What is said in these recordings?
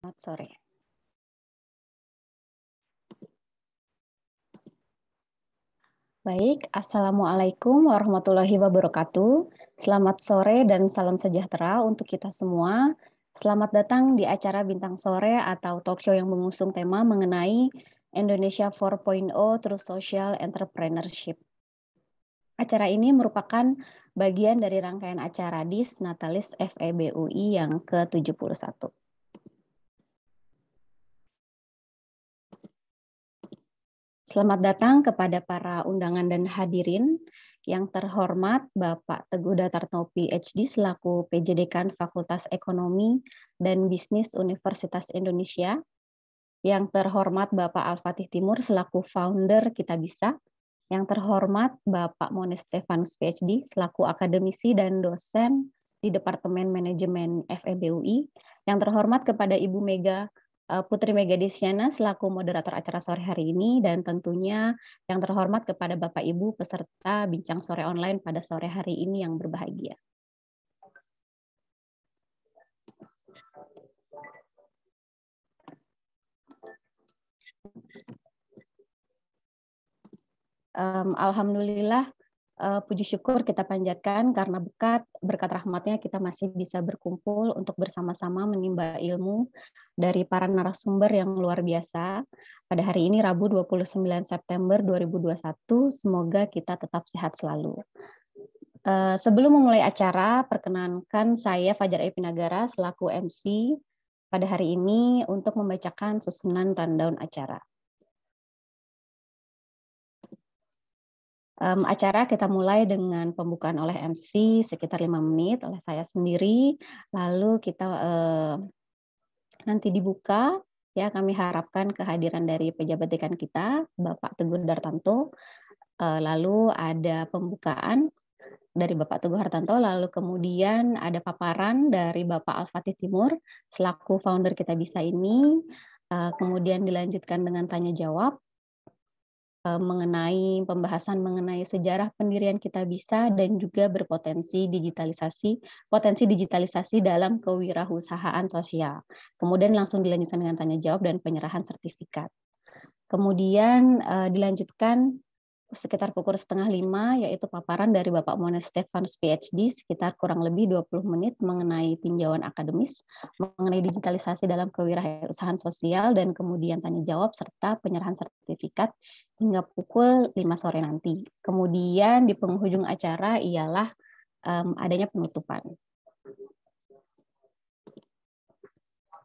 Selamat sore. Baik, Assalamualaikum warahmatullahi wabarakatuh. Selamat sore dan salam sejahtera untuk kita semua. Selamat datang di acara Bintang Sore atau talk show yang mengusung tema mengenai Indonesia 4.0 through Social Entrepreneurship. Acara ini merupakan bagian dari rangkaian acara DIS Natalis FEBUI yang ke-71. Selamat datang kepada para undangan dan hadirin. Yang terhormat Bapak Teguh Dartanto PhD selaku PJ Dekan Fakultas Ekonomi dan Bisnis Universitas Indonesia. Yang terhormat Bapak Al-Fatih Timur selaku founder Kita Bisa. Yang terhormat Bapak Mones Stefanus PhD selaku akademisi dan dosen di Departemen Manajemen FEBUI. Yang terhormat kepada Ibu Mega Putri Mega Desyana selaku moderator acara sore hari ini, dan tentunya yang terhormat kepada Bapak Ibu peserta bincang sore online pada sore hari ini yang berbahagia. Alhamdulillah, puji syukur kita panjatkan karena berkat rahmatnya kita masih bisa berkumpul untuk bersama-sama menimba ilmu dari para narasumber yang luar biasa. Pada hari ini Rabu 29 September 2021, semoga kita tetap sehat selalu. Sebelum memulai acara, perkenankan saya Fajar Epinagara selaku MC pada hari ini untuk membacakan susunan rundown acara. Acara kita mulai dengan pembukaan oleh MC sekitar 5 menit oleh saya sendiri, lalu kita nanti dibuka, ya kami harapkan kehadiran dari pejabat dekan kita, Bapak Teguh Dartanto, lalu ada pembukaan dari Bapak Teguh Hartanto, lalu kemudian ada paparan dari Bapak Al-Fatih Timur selaku founder Kita Bisa ini, kemudian dilanjutkan dengan tanya jawab mengenai pembahasan mengenai sejarah pendirian Kita Bisa dan juga potensi digitalisasi dalam kewirausahaan sosial. Kemudian langsung dilanjutkan dengan tanya jawab dan penyerahan sertifikat. Kemudian dilanjutkan sekitar pukul 4:30 yaitu paparan dari Bapak Mones Stefanus PhD sekitar kurang lebih 20 menit mengenai tinjauan akademis, mengenai digitalisasi dalam kewirausahaan sosial, dan kemudian tanya jawab serta penyerahan sertifikat hingga pukul 5 sore nanti. Kemudian di penghujung acara ialah adanya penutupan.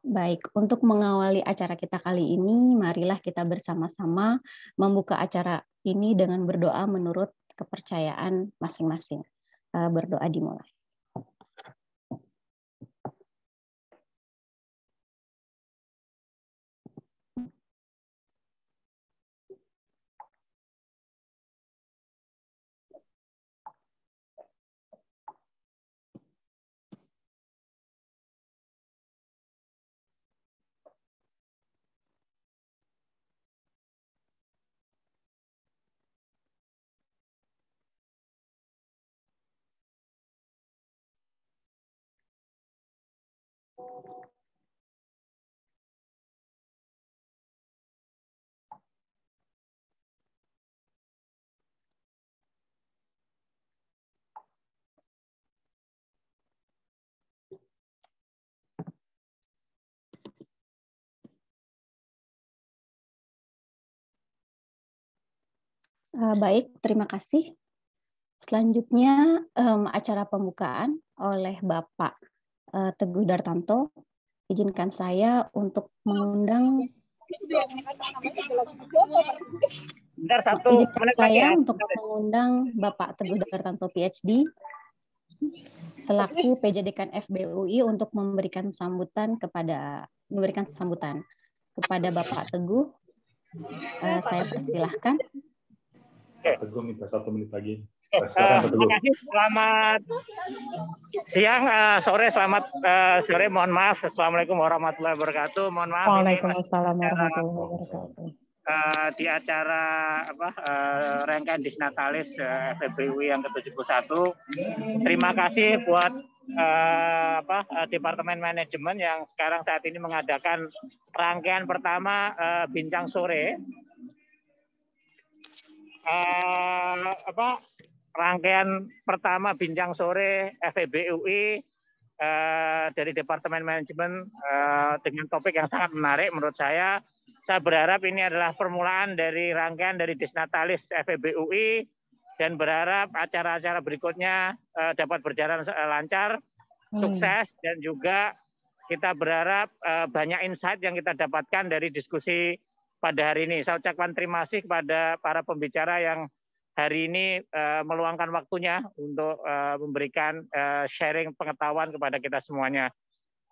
Baik, untuk mengawali acara kita kali ini, marilah kita bersama-sama membuka acara ini dengan berdoa menurut kepercayaan masing-masing. Berdoa dimulai. Baik, terima kasih. Selanjutnya acara pembukaan oleh Bapak Teguh Dartanto. Izinkan saya untuk mengundang Bapak Teguh Dartanto PhD selaku PJ Dekan FBUI untuk memberikan sambutan kepada Bapak Teguh. Saya persilahkan. Teguh minta 1 menit lagi. Terima kasih. Selamat siang, sore, selamat sore. Mohon maaf. Assalamualaikum warahmatullahi wabarakatuh. Mohon maaf. Waalaikumsalam warahmatullahi wabarakatuh. Di acara rangkaian DIS Natalis FEBUI yang ke-71. Terima kasih buat Departemen Manajemen yang sekarang saat ini mengadakan rangkaian pertama bincang sore. Rangkaian pertama bincang sore FEB UI dari Departemen Manajemen dengan topik yang sangat menarik menurut saya. Saya berharap ini adalah permulaan dari rangkaian dari Disnatalis FEB UI dan berharap acara-acara berikutnya dapat berjalan lancar, sukses, dan juga kita berharap banyak insight yang kita dapatkan dari diskusi pada hari ini. Saya ucapkan terima kasih kepada para pembicara yang hari ini meluangkan waktunya untuk memberikan sharing pengetahuan kepada kita semuanya.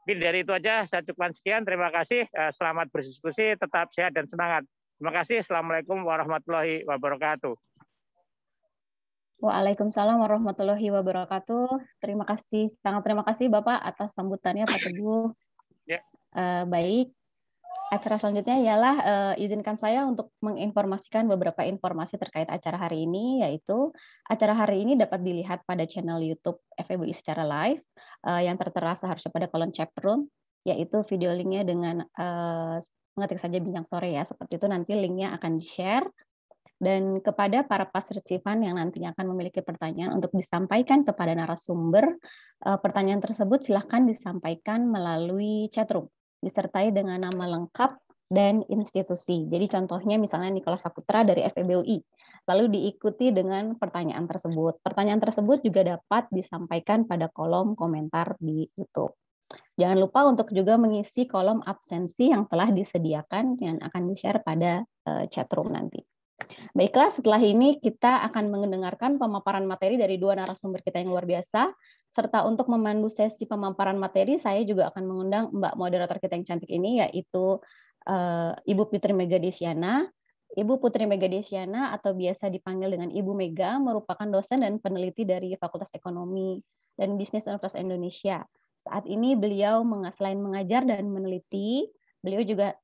Jadi dari itu aja, saya cukupkan sekian. Terima kasih. Selamat berdiskusi, tetap sehat dan semangat. Terima kasih. Assalamualaikum warahmatullahi wabarakatuh. Waalaikumsalam warahmatullahi wabarakatuh. Terima kasih, sangat terima kasih Bapak atas sambutannya Pak Teguh. Ya. Baik, acara selanjutnya ialah izinkan saya untuk menginformasikan beberapa informasi terkait acara hari ini, yaitu acara hari ini dapat dilihat pada channel YouTube FEB UI secara live yang tertera seharusnya pada kolom chat room, yaitu video linknya dengan mengetik saja bincang sore ya, seperti itu nanti linknya akan di-share. Dan kepada para partisipant yang nantinya akan memiliki pertanyaan untuk disampaikan kepada narasumber, pertanyaan tersebut silahkan disampaikan melalui chatroom, disertai dengan nama lengkap dan institusi. Jadi contohnya misalnya Nikola Saputra dari FEB UI, lalu diikuti dengan pertanyaan tersebut. Pertanyaan tersebut juga dapat disampaikan pada kolom komentar di YouTube. Jangan lupa untuk juga mengisi kolom absensi yang telah disediakan yang akan di-share pada chatroom nanti. Baiklah, setelah ini kita akan mendengarkan pemaparan materi dari dua narasumber kita yang luar biasa, serta untuk memandu sesi pemaparan materi, saya juga akan mengundang Mbak moderator kita yang cantik ini, yaitu Ibu Putri Megadesiana. Ibu Putri Megadesiana atau biasa dipanggil dengan Ibu Mega, merupakan dosen dan peneliti dari Fakultas Ekonomi dan Bisnis Universitas Indonesia. Saat ini beliau selain mengajar dan meneliti, beliau juga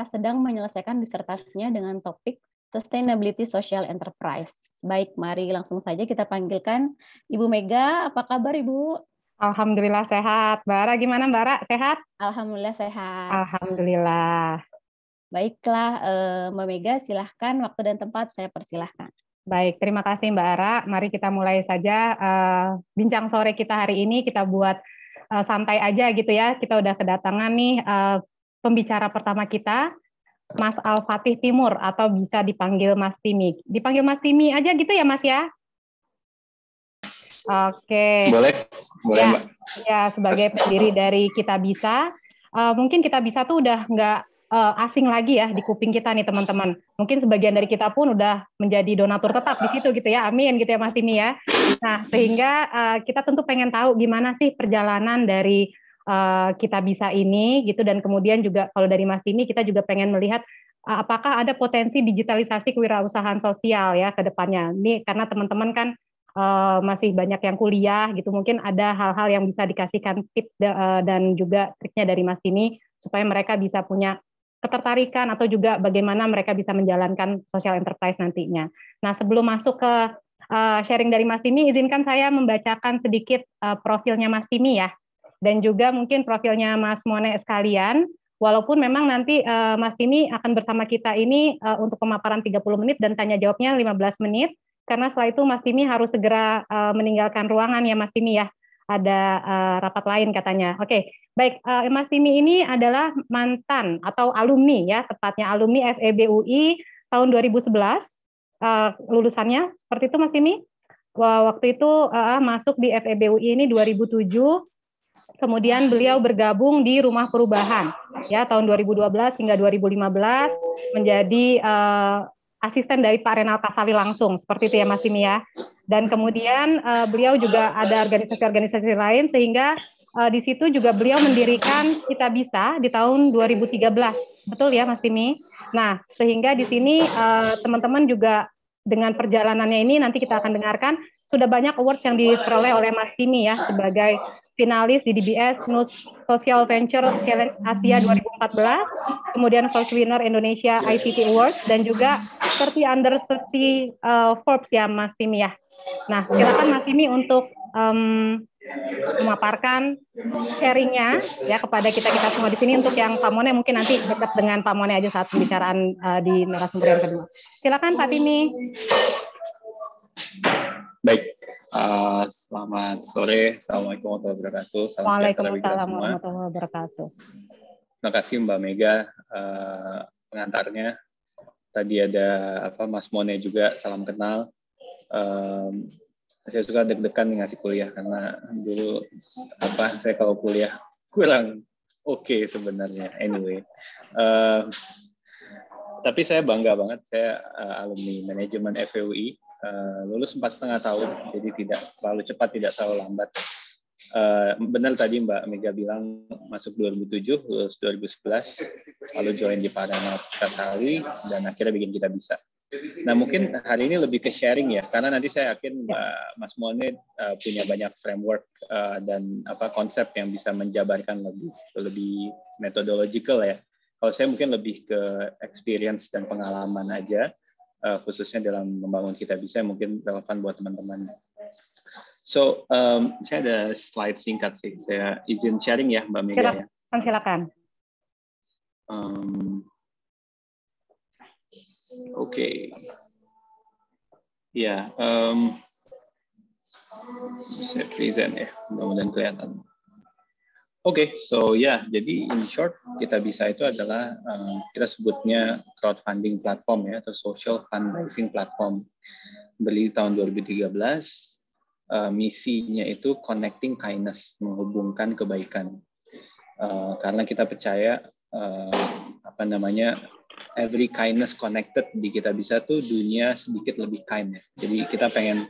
sedang menyelesaikan disertasinya dengan topik Sustainability Social Enterprise. Baik, mari langsung saja kita panggilkan Ibu Mega. Apa kabar, Ibu? Alhamdulillah sehat. Mbak Ara, gimana Mbak Ara? Sehat? Alhamdulillah sehat. Alhamdulillah. Baiklah, Mbak Mega, silahkan waktu dan tempat saya persilahkan. Baik, terima kasih Mbak Ara. Mari kita mulai saja bincang sore kita hari ini. Kita buat santai aja gitu ya. Kita udah kedatangan nih pembicara pertama kita, Mas Al-Fatih Timur, atau bisa dipanggil Mas Timi. Dipanggil Mas Timi aja gitu ya, Mas ya? Oke. Boleh ya, Mbak. Ya, sebagai pendiri dari Kita Bisa, mungkin Kita Bisa tuh udah nggak asing lagi ya di kuping kita nih teman-teman. Mungkin sebagian dari kita pun udah menjadi donatur tetap di situ gitu ya, amin gitu ya Mas Timi ya. Nah, sehingga kita tentu pengen tahu gimana sih perjalanan dari Kita Bisa ini gitu, dan kemudian juga kalau dari Mas Timi kita juga pengen melihat apakah ada potensi digitalisasi kewirausahaan sosial ya ke depannya. Ini karena teman-teman kan masih banyak yang kuliah gitu, mungkin ada hal-hal yang bisa dikasihkan tips dan juga triknya dari Mas Timi supaya mereka bisa punya ketertarikan atau juga bagaimana mereka bisa menjalankan social enterprise nantinya. Nah, sebelum masuk ke sharing dari Mas Timi, izinkan saya membacakan sedikit profilnya Mas Timi ya. Dan juga mungkin profilnya Mas Mone sekalian, walaupun memang nanti Mas Timi akan bersama kita ini untuk pemaparan 30 menit dan tanya jawabnya 15 menit, karena setelah itu Mas Timi harus segera meninggalkan ruangan ya Mas Timi ya, ada rapat lain katanya. Oke, baik, Mas Timi ini adalah mantan atau alumni ya, tepatnya alumni FEB UI tahun 2011, lulusannya, seperti itu Mas Timi? Waktu itu masuk di FEB UI ini 2007, kemudian beliau bergabung di Rumah Perubahan ya tahun 2012 hingga 2015 menjadi asisten dari Pak Renal Kasali langsung, seperti itu ya Mas Timi ya. Dan kemudian beliau juga ada organisasi-organisasi lain, sehingga di situ juga beliau mendirikan Kita Bisa di tahun 2013, betul ya Mas Timi? Nah, sehingga di sini teman-teman juga dengan perjalanannya ini nanti kita akan dengarkan sudah banyak awards yang diperoleh oleh Mas Timi ya sebagai finalis di DBS Social Venture Challenge Asia 2014, kemudian first winner Indonesia ICT Awards, dan juga 30 under 30 Forbes ya Mas Timi ya. Nah, silakan Mas Timi untuk memaparkan sharingnya ya kepada kita semua di sini. Untuk yang Pak Mone mungkin nanti dekat dengan Pak Mone aja saat pembicaraan di narasumber yang kedua. Silakan Pak Timi. Baik, selamat sore. Assalamualaikum warahmatullahi wabarakatuh. Waalaikumsalam warahmatullahi wabarakatuh. Terima kasih Mbak Mega pengantarnya. Tadi ada Mas Mone juga, salam kenal. Saya suka deg-degan ngasih kuliah karena dulu saya kalau kuliah kurang oke sebenarnya. Anyway, tapi saya bangga banget, saya alumni manajemen FEUI, lulus 4,5 tahun, jadi tidak terlalu cepat, tidak terlalu lambat. Benar tadi Mbak Mega bilang masuk 2007, lulus 2011, lalu join di Padana Kasali, dan akhirnya bikin Kita Bisa. Nah mungkin hari ini lebih ke sharing ya, karena nanti saya yakin Mas Mone punya banyak framework dan konsep yang bisa menjabarkan lebih methodological ya. Kalau saya mungkin lebih ke experience dan pengalaman aja, khususnya dalam membangun Kita Bisa, mungkin relevan buat teman-teman. So, saya ada slide singkat sih. Saya izin sharing ya, Mbak Mega. Silakan. Oke. Ya, saya present ya, mudah-mudahan kelihatan. Oke, so ya, jadi in short, Kita Bisa itu adalah kita sebutnya crowdfunding platform ya, atau social fundraising platform. Berdiri tahun 2013. Misinya itu connecting kindness, menghubungkan kebaikan. Karena kita percaya every kindness connected di Kita Bisa tuh dunia sedikit lebih kind ya. Jadi kita pengen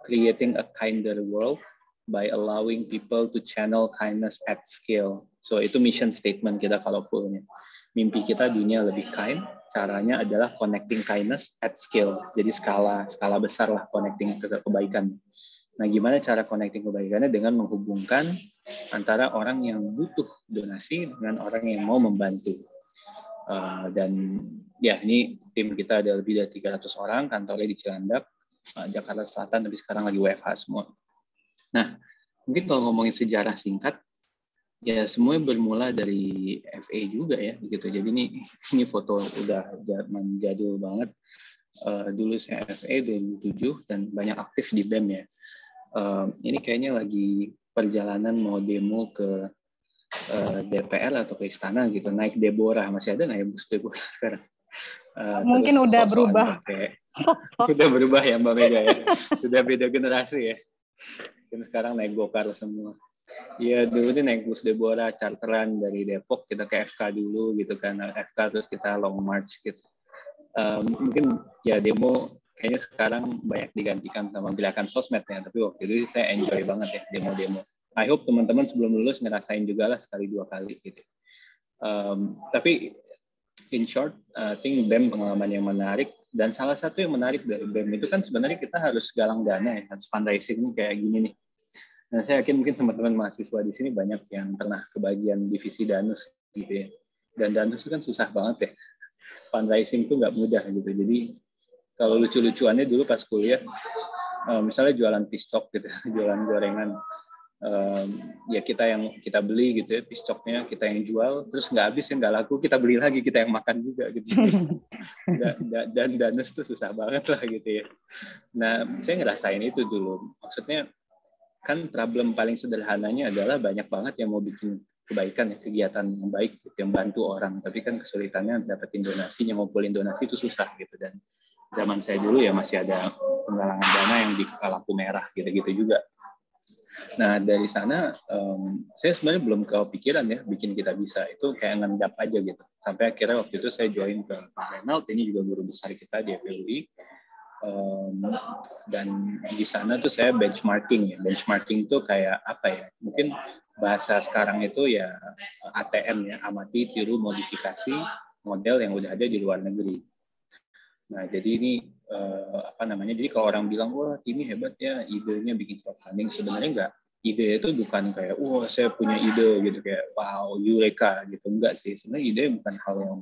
creating a kinder world by allowing people to channel kindness at scale. So itu mission statement kita kalau fullnya. Mimpi kita dunia lebih kind, caranya adalah connecting kindness at scale. Jadi skala besar lah connecting kebaikan. Nah, gimana cara connecting kebaikannya? Dengan menghubungkan antara orang yang butuh donasi dengan orang yang mau membantu. Dan ya, ini tim kita ada lebih dari 300 orang, kantornya di Cilandak, Jakarta Selatan, tapi sekarang lagi WFH semua. Nah, mungkin kalau ngomongin sejarah singkat, ya semuanya bermula dari FA juga ya, gitu. Jadi ini foto udah zaman jadul banget. Dulu saya FA 2007 dan banyak aktif di BEM ya. Ini kayaknya lagi perjalanan mau demo ke DPR atau ke istana gitu, naik Deborah. Masih ada nggak ya bus Deborah sekarang? Mungkin udah berubah. Udah berubah ya Mbak Mega ya. Sudah beda generasi ya. Dan sekarang naik Gokar semua. Iya, dulu nih naik bus Deborah charteran dari Depok, kita ke FK dulu gitu kan. FK terus kita long march gitu. Mungkin ya demo kayaknya sekarang banyak digantikan sama gerakan sosmed ya, tapi waktu itu saya enjoy banget ya demo-demo. I hope teman-teman sebelum lulus ngerasain juga lah sekali 2 kali gitu. Tapi in short, I think BEM pengalaman yang menarik, dan salah satu yang menarik dari BEM itu kan sebenarnya kita harus galang dana ya, harus fundraising kayak gini nih. Nah, saya yakin mungkin teman-teman mahasiswa di sini banyak yang pernah kebagian divisi Danus gitu ya. Dan Danus itu kan susah banget ya. Fundraising itu nggak mudah gitu. Jadi kalau lucu-lucuannya dulu pas kuliah, misalnya jualan piscok gitu, jualan gorengan, ya kita beli gitu ya piscoknya, kita yang jual, terus nggak habis ya nggak laku, kita beli lagi, kita yang makan juga gitu. Dan Danus tuh susah banget lah gitu ya. Nah, saya ngerasain itu dulu. Maksudnya kan problem paling sederhananya adalah banyak banget yang mau bikin kebaikan ya, kegiatan yang baik gitu, yang bantu orang, tapi kan kesulitannya dapetin donasi, ngumpulin donasi itu susah gitu. Dan zaman saya dulu ya masih ada penggalangan dana yang di lampu merah gitu-gitu juga. Nah dari sana saya sebenarnya belum kepikiran ya bikin Kita Bisa, itu kayak ngendap aja gitu. Sampai akhirnya waktu itu saya join ke Pak Renald, ini juga guru besar kita di FEUI. Dan di sana tuh saya benchmarking ya. Benchmarking tuh kayak apa ya? Mungkin bahasa sekarang itu ya ATM ya, amati, tiru, modifikasi model yang udah ada di luar negeri. Nah, jadi ini jadi kalau orang bilang wah ini hebat ya idenya bikin crowdfunding, sebenarnya enggak. Ide itu bukan kayak wah saya punya ide gitu kayak wow eureka gitu, enggak sih. Sebenarnya ide bukan hal yang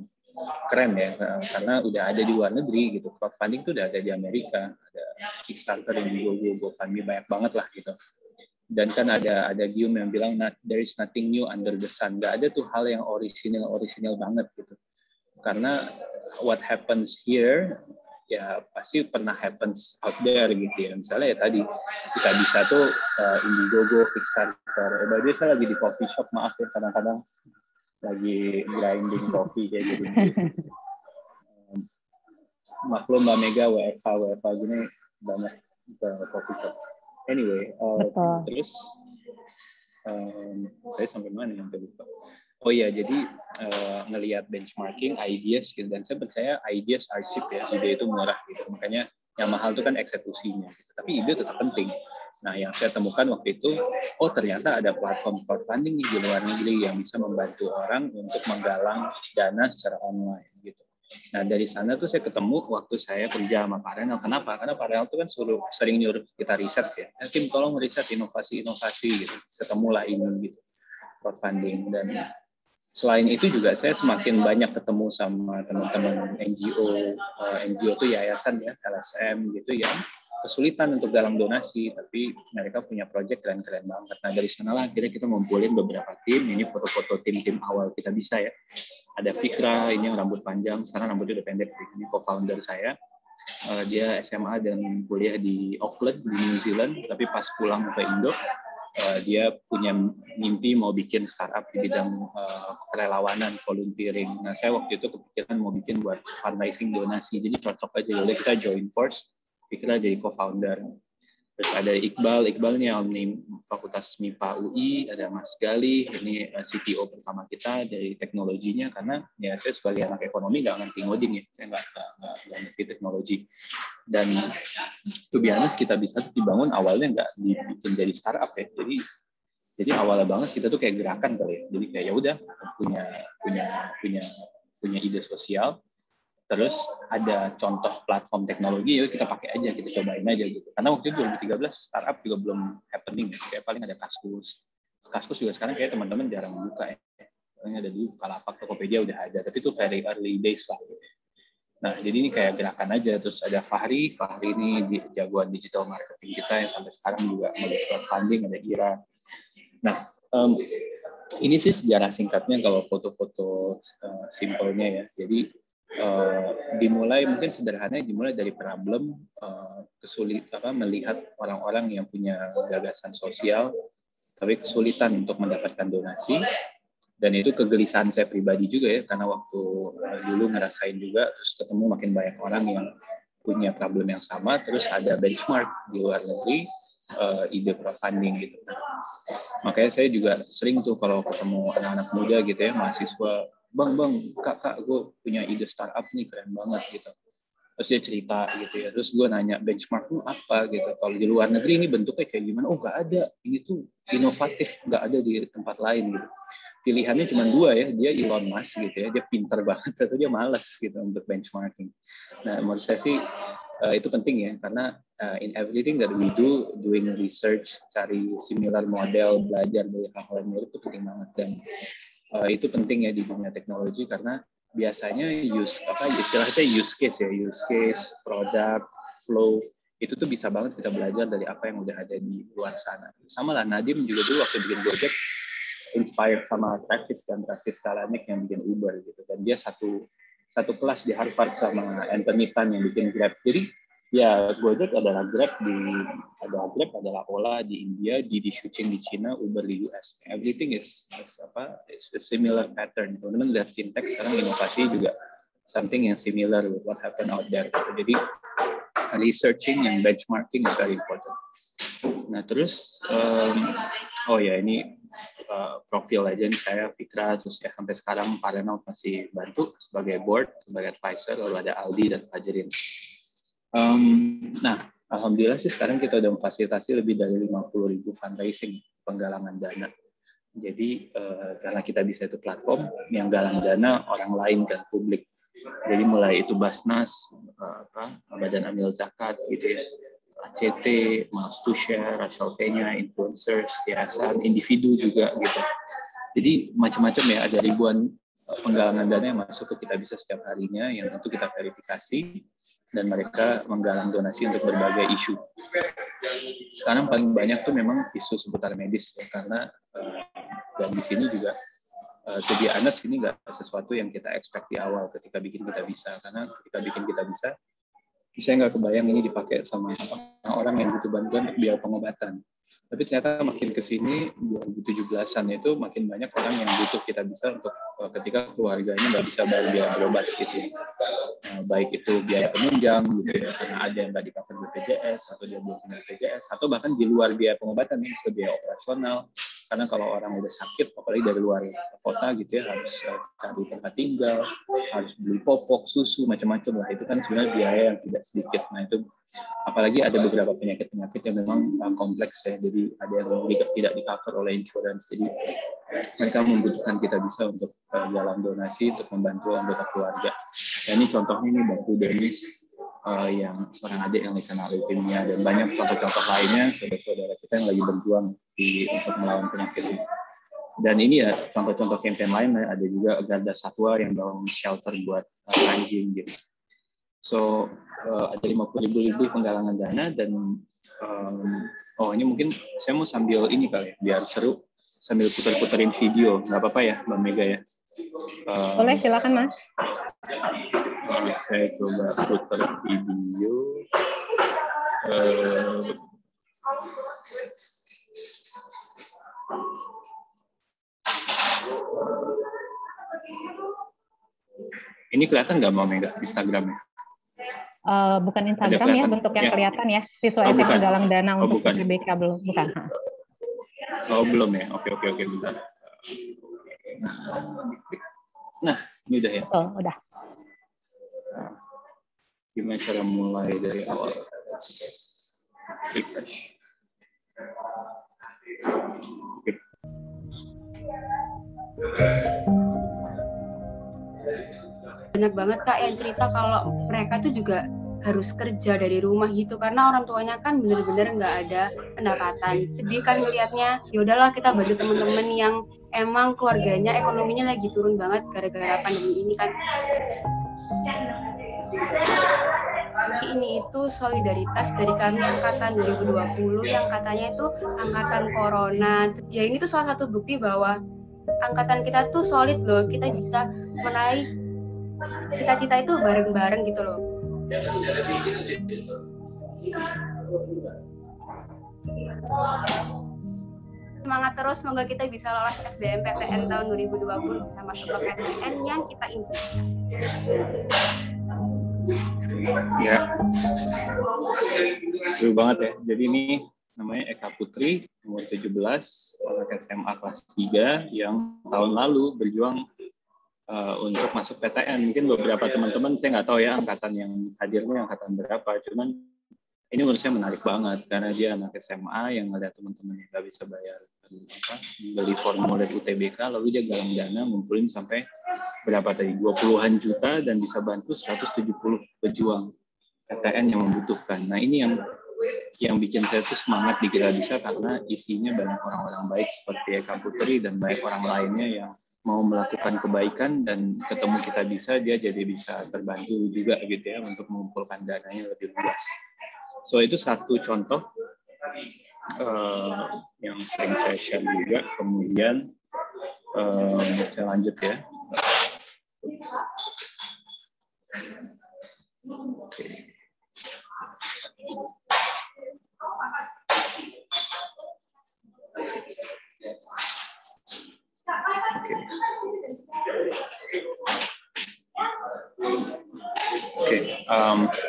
keren ya, karena udah ada di luar negeri gitu. Crowdfunding itu udah ada di Amerika, ada Kickstarter, yang GoFundMe, banyak banget lah gitu. Dan kan ada Guillaume yang bilang there is nothing new under the sun. Nggak ada tuh hal yang original banget gitu. Karena what happens here ya pasti pernah happens out there gitu ya. Misalnya ya tadi kita bisa tuh Indiegogo, Kickstarter. Dia saya lagi di coffee shop, maaf ya kadang-kadang lagi grinding coffee kayak gitu. Maklum Mbak Mega WFH gini banyak ke coffee shop. Anyway, terus saya sampai mana yang tadi? Oh iya, jadi ngelihat benchmarking, ideas gitu, dan saya percaya ideas are cheap ya, ide itu murah gitu. Makanya yang mahal itu kan eksekusinya. Gitu. Tapi ide tetap penting. Nah, yang saya temukan waktu itu, oh ternyata ada platform crowdfunding di luar negeri yang bisa membantu orang untuk menggalang dana secara online gitu. Nah, dari sana tuh saya ketemu waktu saya kerja sama Pak Renal. Kenapa? Karena Pak Renal tuh kan sering nyuruh kita riset ya. Tim tolong riset inovasi-inovasi gitu. Ketemulah ini gitu, crowdfunding. Dan selain itu juga saya semakin banyak ketemu sama teman-teman NGO tuh yayasan ya, LSM gitu yang kesulitan untuk galang donasi, tapi mereka punya project keren-keren banget. Nah, dari sanalah akhirnya kita ngumpulin beberapa tim. Ini foto-foto tim-tim awal kita bisa ya. Ada Fikra, ini yang rambut panjang, sekarang rambutnya udah pendek. Ini co-founder saya. Dia SMA dan kuliah di Auckland, di New Zealand, tapi pas pulang ke Indo, dia punya mimpi mau bikin startup di bidang kerelawanan, volunteering. Nah, saya waktu itu kepikiran mau bikin buat fundraising donasi, jadi cocok aja. Jadi kita join force, Fikra jadi co-founder. Terus ada Iqbal ini alumni Fakultas MIPA UI, ada Mas Gali, ini CTO pertama kita dari teknologinya, karena ya saya sebagai anak ekonomi nggak ngerti ngoding ya, saya nggak ngerti teknologi. Dan to be honest, kita bisa dibangun awalnya nggak dibikin jadi startup ya, jadi awalnya banget kita tuh kayak gerakan kali ya, jadi kayak ya udah punya ide sosial. Terus ada contoh platform teknologi, yuk kita pakai aja, kita cobain aja gitu. Karena waktu itu 2013 startup juga belum happening, kayak paling ada Kaskus juga sekarang kayak teman-teman jarang buka ya. Paling ada dulu Bukalapak, Tokopedia udah ada, tapi itu very early days lah. Nah, jadi ini kayak gerakan aja. Terus ada Fahri ini jagoan digital marketing kita yang sampai sekarang juga mulai crowdfunding, ada Ira. Nah, ini sih sejarah singkatnya kalau foto-foto simpelnya ya. Jadi dimulai mungkin sederhananya dimulai dari problem melihat orang-orang yang punya gagasan sosial tapi kesulitan untuk mendapatkan donasi, dan itu kegelisahan saya pribadi juga ya, karena waktu dulu ngerasain juga, terus ketemu makin banyak orang yang punya problem yang sama, terus ada benchmark di luar negeri, ide crowdfunding gitu. Nah, makanya saya juga sering tuh kalau ketemu anak-anak muda gitu ya, mahasiswa, bang, kak, gue punya ide startup nih keren banget gitu. Terus dia cerita gitu ya, terus gue nanya benchmark lu apa gitu. Kalau di luar negeri ini bentuknya kayak gimana? Oh nggak ada, ini tuh inovatif, nggak ada di tempat lain gitu. Pilihannya cuma dua ya, dia Elon Musk gitu ya, dia pinter banget, tapi dia malas gitu untuk benchmarking. Nah, menurut saya sih itu penting ya, karena in everything that we do, doing research, cari similar model, belajar dari hal-hal mirip itu penting banget. Dan itu penting ya di dunia teknologi, karena biasanya istilahnya use case, produk, flow, itu tuh bisa banget kita belajar dari apa yang udah ada di luar sana. Sama lah Nadim juga dulu waktu bikin Gojek inspired sama Travis Kalanick yang bikin Uber gitu, dan dia satu kelas di Harvard sama Anthony Tan yang bikin Grab. Jadi ya Gojek adalah Grab adalah Ola di India, di Shuqing di China, Uber di US. Everything is a similar pattern. Teman-teman lihat fintech sekarang inovasi juga something yang similar with what happened out there. Jadi researching and benchmarking is very important. Nah terus ini profil aja nih, saya Fikra, terus ya sampai sekarang Pak Renal masih bantu sebagai board, sebagai advisor, lalu ada Aldi dan Fajrin. Nah, alhamdulillah sih sekarang kita udah memfasilitasi lebih dari 50.000 fundraising, penggalangan dana. Jadi karena kita bisa itu platform yang galang dana orang lain dan publik. Jadi mulai itu Basnas, Badan Amil Zakat gitu ya, ACT, Miles to Share, Rachel Penya, influencers, yayasan, individu juga gitu. Jadi macam-macam ya, ada ribuan penggalangan dana yang masuk ke kita bisa setiap harinya, yang tentu kita verifikasi. dan mereka menggalang donasi untuk berbagai isu. Sekarang paling banyak tuh memang isu seputar medis ya, karena dan di sini juga to be honest, ini nggak sesuatu yang kita expect di awal ketika bikin Kita Bisa, karena ketika bikin Kita Bisa, saya nggak kebayang ini dipakai sama orang yang butuh bantuan untuk biaya pengobatan. Tapi ternyata makin ke sini 2017-an itu makin banyak orang yang butuh Kita Bisa untuk ketika keluarganya nggak bisa bayar biaya berobat gitu. Baik itu biaya penunjang gitu ya, karena ada yang nggak di-cover BPJS atau dia belum punya BPJS, atau bahkan di luar biaya pengobatan seperti biaya operasional. Karena kalau orang udah sakit, apalagi dari luar kota gitu ya, harus cari tempat tinggal, harus beli popok, susu, macam-macam lah. Itu kan sebenarnya biaya yang tidak sedikit. Nah itu, apalagi ada beberapa penyakit-penyakit yang memang kompleks ya, jadi ada yang tidak di-cover oleh insurance. Jadi mereka membutuhkan Kita Bisa untuk galang donasi untuk membantu anggota keluarga. Dan ini contohnya nih bantu Dennis, yang seorang adik yang terkena leukemia, dan banyak contoh-contoh lainnya saudara-saudara kita yang lagi berjuang untuk melawan penyakit ini. Dan ini ya contoh-contoh campaign lain, ada juga Garda Satwa yang bangun shelter buat anjing gitu. So ada 50.000 lebih penggalangan dana, dan ini mungkin saya mau sambil ini kali ya, biar seru, sambil putar-putarin video, nggak apa-apa ya Mbak Mega ya? Boleh, silakan Mas. Saya coba putar video. Ini kelihatan nggak Mbak Mega Instagramnya? Bukan Instagram ya, bentuk yang kelihatan ya. Siswa SMA galang dana untuk UTBK belum, bukan? Oh belum ya, oke bentar. Nah ini udah ya. Oh udah. Gimana cara mulai dari awal? Refresh. Okay. Banyak banget Kak yang cerita kalau mereka tuh juga harus kerja dari rumah gitu karena orang tuanya kan bener-bener nggak ada pendapatan. Sedih kan ngelihatnya. Ya udahlah kita bantu teman-teman yang emang keluarganya ekonominya lagi turun banget gara-gara pandemi ini kan. Ini itu solidaritas dari kami angkatan 2020 yang katanya itu angkatan corona. Ya ini tuh salah satu bukti bahwa angkatan kita tuh solid loh. Kita bisa meraih cita-cita itu bareng-bareng gitu loh. Semangat terus, semoga kita bisa lolos SBMPTN tahun 2020 bisa masuk ke PTN yang kita impikan. Ya, seru banget ya. Jadi ini namanya Eka Putri, umur 17, anak SMA kelas 3 yang tahun lalu berjuang untuk masuk PTN. Mungkin beberapa teman-teman, saya nggak tahu ya angkatan yang hadirnya angkatan berapa, cuman ini menurut saya menarik banget karena dia anak SMA yang ngeliat teman-teman yang nggak bisa bayar beli formulir UTBK, lalu dia galang dana ngumpulin sampai berapa tadi, 20-an juta dan bisa bantu 170 pejuang PTN yang membutuhkan. Nah ini yang bikin saya tuh semangat di Kita Bisa karena isinya banyak orang-orang baik seperti Eka Putri dan banyak orang lainnya yang mau melakukan kebaikan, dan ketemu Kita Bisa dia jadi bisa terbantu juga gitu ya untuk mengumpulkan dananya lebih luas. So itu satu contoh yang sering saya share juga. Kemudian saya lanjut ya. Oke.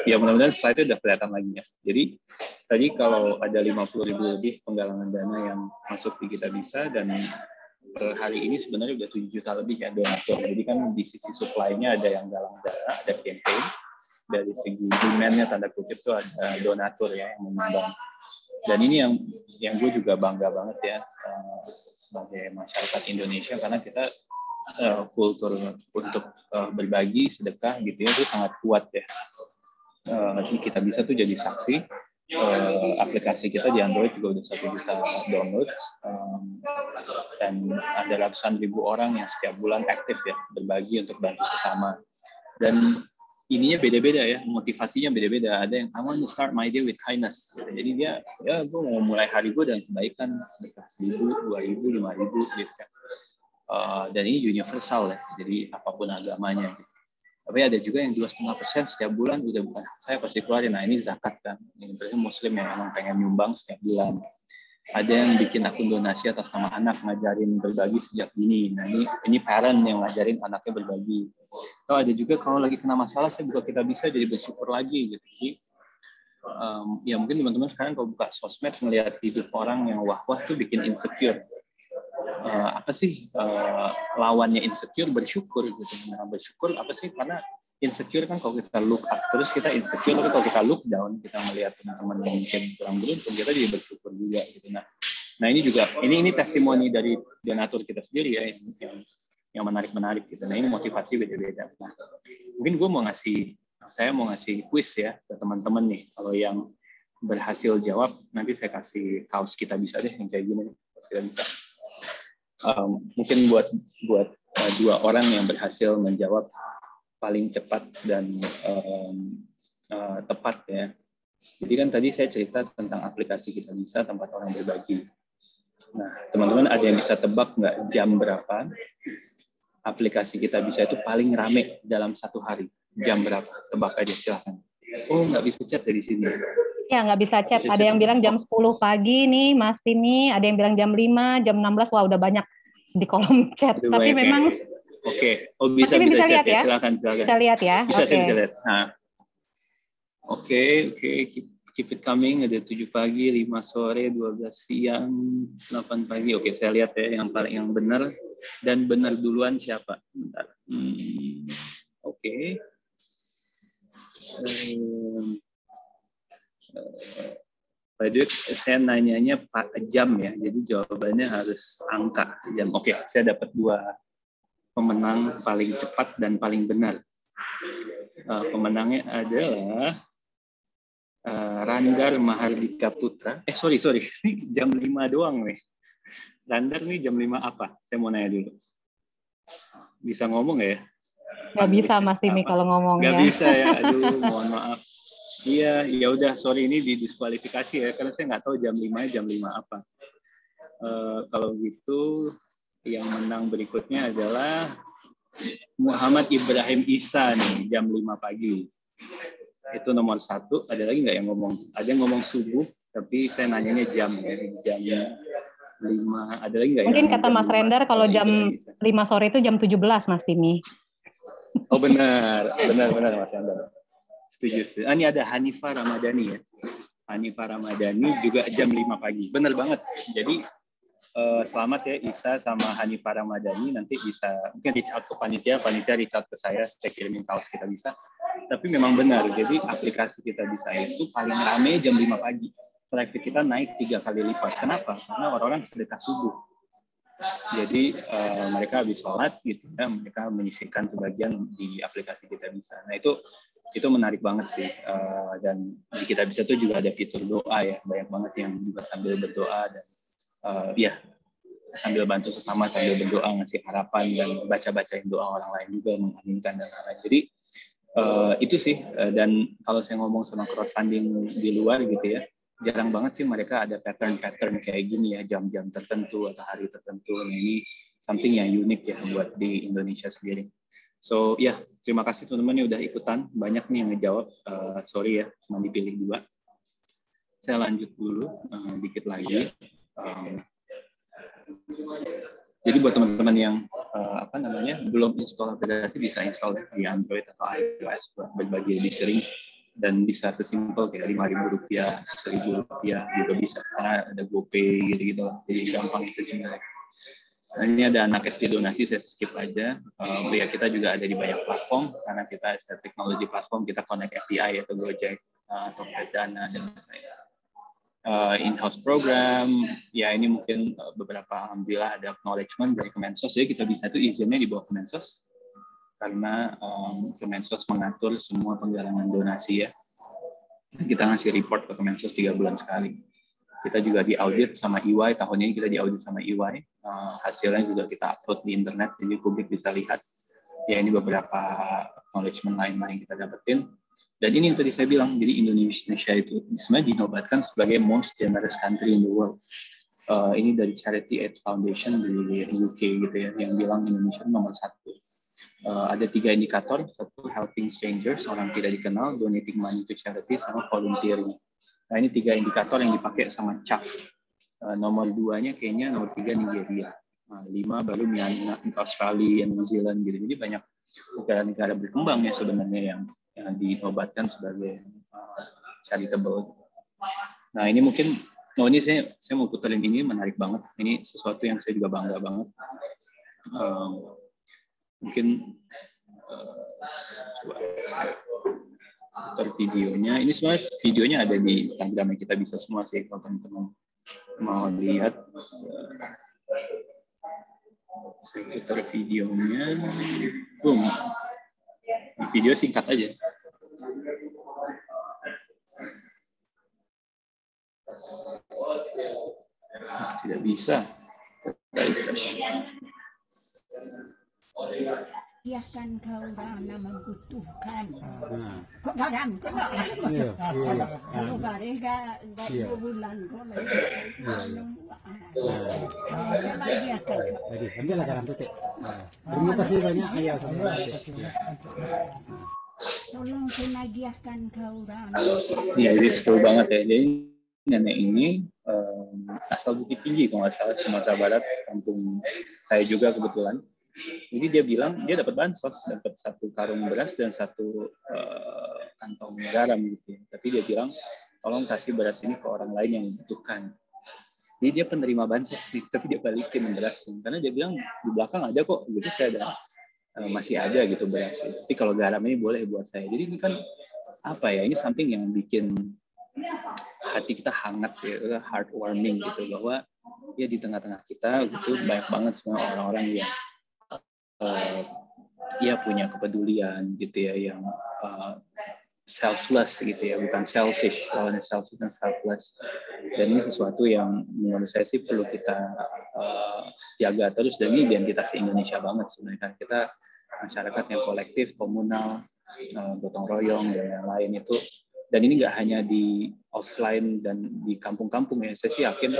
Ya mudah-mudahan slide itu udah kelihatan lagi ya. Jadi tadi kalau ada 50.000 lebih penggalangan dana yang masuk di Kita Bisa, dan per hari ini sebenarnya udah 7 juta lebih ya donatur. Jadi kan di sisi supply-nya ada yang galang dana, ada campaign. Dari segi demand-nya tanda kutip itu ada donatur ya yang menyumbang. Dan ini yang gue juga bangga banget ya sebagai masyarakat Indonesia, karena kita kultur untuk berbagi sedekah gitu ya itu sangat kuat ya. Kita Bisa tuh jadi saksi. Aplikasi kita di Android juga udah 1 juta download, dan ada ratusan ribu orang yang setiap bulan aktif ya berbagi untuk bantu sesama. Dan ininya beda-beda ya, motivasinya beda-beda. Ada yang I want to start my day with kindness. Jadi dia, ya gue mau mulai hari gue dengan kebaikan, sedekah 1.000, 2.000, 5.000 gitu kan. Dan ini universal ya, jadi apapun agamanya. Gitu. Tapi ada juga yang 2,5% setiap bulan udah bukan saya pasti keluarin. Nah ini zakat kan. Ini berarti Muslim yang memang pengen nyumbang setiap bulan. Ada yang bikin akun donasi atas nama anak, ngajarin berbagi sejak dini. Nah ini parent yang ngajarin anaknya berbagi. Atau ada juga kalau lagi kena masalah, saya buka Kita Bisa jadi bersyukur lagi gitu. Jadi ya mungkin teman-teman sekarang kalau buka sosmed ngelihat hidup orang yang wah-wah tuh bikin insecure. Apa sih lawannya insecure? Bersyukur gitu. Nah, bersyukur apa sih? Karena insecure kan kalau kita look up terus kita insecure, tapi kalau kita look down, kita melihat teman-teman yang mungkin kurang beruntung, kita jadi bersyukur juga gitu. Nah ini juga ini testimoni dari donatur kita sendiri ya yang menarik gitu. Nah ini motivasi beda-beda. Nah, mungkin saya mau ngasih quiz ya ke teman-teman nih. Kalau yang berhasil jawab nanti saya kasih kaos Kita Bisa deh yang kayak gini. Kita bisa. Mungkin buat dua orang yang berhasil menjawab paling cepat dan tepat ya. Jadi kan tadi saya cerita tentang aplikasi Kita Bisa, tempat orang berbagi. Nah, teman-teman ada yang bisa tebak nggak jam berapa aplikasi Kita Bisa itu paling rame dalam satu hari? Jam berapa? Tebak aja, silahkan. Oh, nggak bisa chat dari sini. Ya, nggak bisa chat. Ada yang bilang jam 10 pagi nih, Mas Timi. Ada yang bilang jam 5, jam 16. Wah, udah banyak di kolom chat. Aduh, tapi memang... Oke. Oh, bisa bisa chat lihat ya? Silakan. Bisa lihat ya? Bisa, saya bisa lihat. Nah. Oke. Keep it coming. Ada 7 pagi, 5 sore, 12 siang, 8 pagi. Oke, saya lihat ya yang benar. Dan benar duluan siapa? Bentar. Oke. By the way, saya nanyanya jam ya, jadi jawabannya harus angka jam. Oke, saya dapat 2 pemenang paling cepat dan paling benar. Pemenangnya adalah Randar Mahardika Putra. Sorry, jam 5 doang nih. Randar nih jam 5 apa? Saya mau nanya dulu. Bisa ngomong ya? Nggak bisa Mas Timi kalau ngomongnya. Nggak bisa ya, aduh mohon maaf. Iya, ya udah, sorry ini didiskualifikasi ya, karena saya nggak tahu jam 5 apa. Kalau gitu, yang menang berikutnya adalah Muhammad Ibrahim Isa nih, jam 5 pagi. Itu nomor 1. Ada lagi nggak yang ngomong? Ada yang ngomong subuh, tapi saya nanyanya jam 5. Ada lagi nggak? Mungkin kata Mas Rendar kalau jam 5 sore itu jam 17, Mas Timi. Oh benar Mas Rendar. Setuju. Ini ada Hanifah Ramadhani ya. Hanifah Ramadhani juga jam 5 pagi. Benar banget. Jadi selamat ya Isa sama Hanifah Ramadhani. Nanti bisa mungkin reach out ke panitia reach out ke saya kirimin kaos Kita Bisa. Tapi memang benar. Jadi aplikasi Kita Bisa itu paling rame jam 5 pagi. Traffic kita naik 3 kali lipat. Kenapa? Karena orang-orang sedekah subuh. Jadi mereka habis sholat gitu ya, mereka menyisihkan sebagian di aplikasi Kita Bisa. Nah itu menarik banget sih, dan di Kita Bisa tuh juga ada fitur doa ya, banyak banget yang juga sambil berdoa dan ya sambil bantu sesama, sambil berdoa, ngasih harapan dan bacain doa orang lain juga, mengaminkan dan lain-lain. Jadi itu sih, dan kalau saya ngomong sama crowdfunding di luar gitu ya, jarang banget sih mereka ada pattern kayak gini ya, jam-jam tertentu atau hari tertentu. Nah, ini something yang unik ya buat di Indonesia sendiri. So ya, terima kasih teman-teman yang udah ikutan. Banyak nih yang ngejawab. Sorry ya, cuma dipilih 2. Saya lanjut dulu dikit lagi. Jadi buat teman-teman yang belum install aplikasi, bisa install di Android atau iOS buat berbagi lebih sering. Dan bisa sesimpel kayak Rp5.000, Rp1.000 juga bisa. Karena ada GoPay gitu-gitu. Jadi gampang sih sebenarnya. Nah, ini ada anak SD donasi, saya skip aja. Ya kita juga ada di banyak platform, karena kita teknologi platform, kita connect API atau Gojek atau Dana dan lain-lain. In-house program, ya ini mungkin beberapa alhamdulillah ada acknowledgement dari Kemensos. Jadi Kita Bisa itu izinnya di bawah Kemensos, karena Kemensos mengatur semua penggalangan donasi ya. Kita ngasih report ke Kemensos 3 bulan sekali. Kita juga diaudit sama EY, tahun ini kita diaudit sama EY. Hasilnya juga kita upload di internet, jadi publik bisa lihat. Ya ini beberapa acknowledgement lain-lain kita dapetin. Dan ini yang tadi saya bilang, jadi Indonesia itu sebenarnya dinobatkan sebagai most generous country in the world. Ini dari Charity Aid Foundation di UK gitu ya, yang bilang Indonesia nomor 1. Ada 3 indikator, satu helping strangers, orang tidak dikenal, donating money to charity, sama volunteering. Nah ini 3 indikator yang dipakai sama CAF. Nomor 2-nya kayaknya, nomor 3 Nigeria. 5 baru Myanmar, Australia, New Zealand gitu. Jadi banyak negara-negara berkembang ya sebenarnya yang dinobatkan sebagai charitable. Nah ini mungkin, ini saya mau puterin ini, menarik banget. Ini sesuatu yang saya juga bangga banget. Mungkin coba saya putar videonya. Ini sebenarnya videonya ada di Instagram, kita bisa semua sih kalau teman-teman mau lihat. Saya putar videonya. Boom. Video singkat aja. Tidak bisa. Ya kan kau rana membutuhkan. Kok garam kok? Kalau bareng enggak 2 bulan kok lagi akan. Jadi, ambillah garam tuh. Terima kasih banyak ya. Tolong penagiahkan kau rana. Iya, ini seru banget ya. Jadi nenek ini asal Bukit Tinggi kalau nggak salah, Sumatera Barat, kampung saya juga kebetulan. Jadi dia bilang dia dapat bansos, dapat 1 karung beras dan 1 kantong garam gitu. Tapi dia bilang tolong kasih beras ini ke orang lain yang membutuhkan. Jadi dia penerima bansos nih, tapi dia balikin berasnya. Karena dia bilang di belakang ada kok, gitu saya ada masih ada gitu beras. Tapi kalau garam ini boleh buat saya. Jadi ini kan apa ya? Ini something yang bikin hati kita hangat ya, heartwarming gitu, bahwa ya di tengah-tengah kita gitu banyak banget sebenarnya orang-orang yang ya punya kepedulian gitu ya, yang selfless gitu ya, bukan selfish. Kalau selfish dan selfless. Dan ini sesuatu yang menurut saya sih perlu kita jaga terus, dan ini identitas Indonesia banget sebenarnya. Kan kita masyarakat yang kolektif, komunal, gotong royong dan yang lain itu. Dan ini nggak hanya di offline dan di kampung-kampung ya, saya sih yakin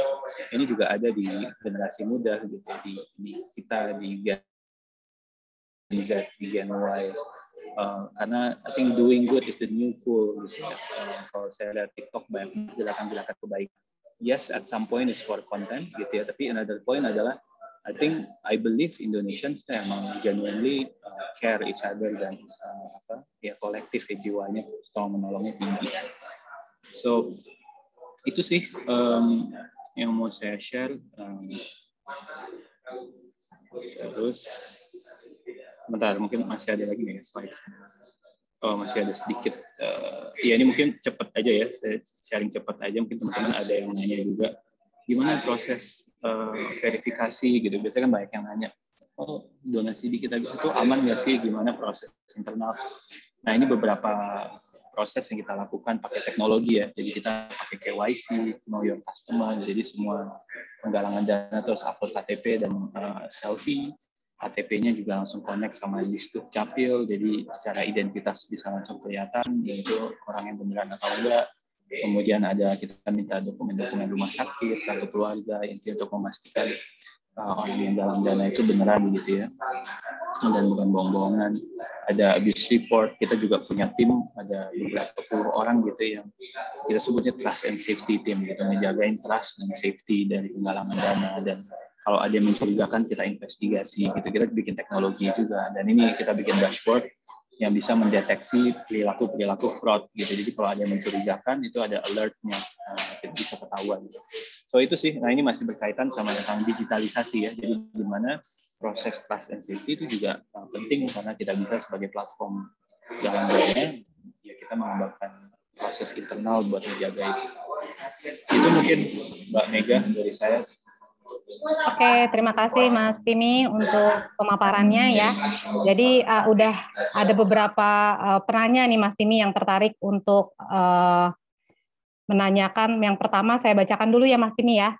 ini juga ada di generasi muda gitu, di kita di Gen Z, di Gen Y. Karena I think doing good is the new cool gitu ya. Kalau saya lihat TikTok banyak gerakan-gerakan kebaikan. Yes, at some point is for content gitu ya, tapi another point adalah I believe Indonesians emang genuinely care each other, dan kolektif ya, jiwanya tolong menolongnya tinggi. So itu sih yang mau saya share. Terus bentar, mungkin masih ada lagi nih slide. Masih ada sedikit. Ya ini mungkin cepat aja ya, saya sharing cepat aja. Mungkin teman-teman ada yang nanya juga, gimana proses verifikasi gitu. Biasanya kan banyak yang nanya, donasi di Kita Bisa itu aman nggak sih? Gimana proses internal? Nah ini beberapa proses yang kita lakukan pakai teknologi ya. Jadi kita pakai KYC, Know Your Customer. Jadi semua penggalangan dana terus upload KTP dan selfie. KTP-nya juga langsung connect sama Disduk Capil, jadi secara identitas bisa langsung kelihatan, yaitu orang yang beneran atau enggak. Kemudian kita minta dokumen-dokumen rumah sakit, kartu keluarga, intinya untuk memastikan orang yang dalam dana itu beneran gitu ya, dan bukan bohong-bohongan. Ada abuse report, kita juga punya tim, ada beberapa puluh orang gitu yang kita sebutnya trust and safety team, gitu, ngejagain trust dan safety dari penggalangan dana. Dan kalau ada yang mencurigakan kita investigasi gitu. Kita bikin teknologi juga, dan ini kita bikin dashboard yang bisa mendeteksi perilaku fraud gitu. Jadi kalau ada yang mencurigakan itu ada alertnya, kita bisa ketahuan gitu. So itu sih. Nah ini masih berkaitan sama tentang digitalisasi ya. Jadi gimana proses trust and safety itu juga penting, karena tidak bisa sebagai platform jalan dana ya, kita mengembangkan proses internal buat menjaga itu. Itu mungkin Mbak Mega dari saya. Oke, terima kasih Mas Timi untuk pemaparannya ya. Jadi udah ada beberapa penanya nih Mas Timi yang tertarik untuk menanyakan. Yang pertama saya bacakan dulu ya Mas Timi ya.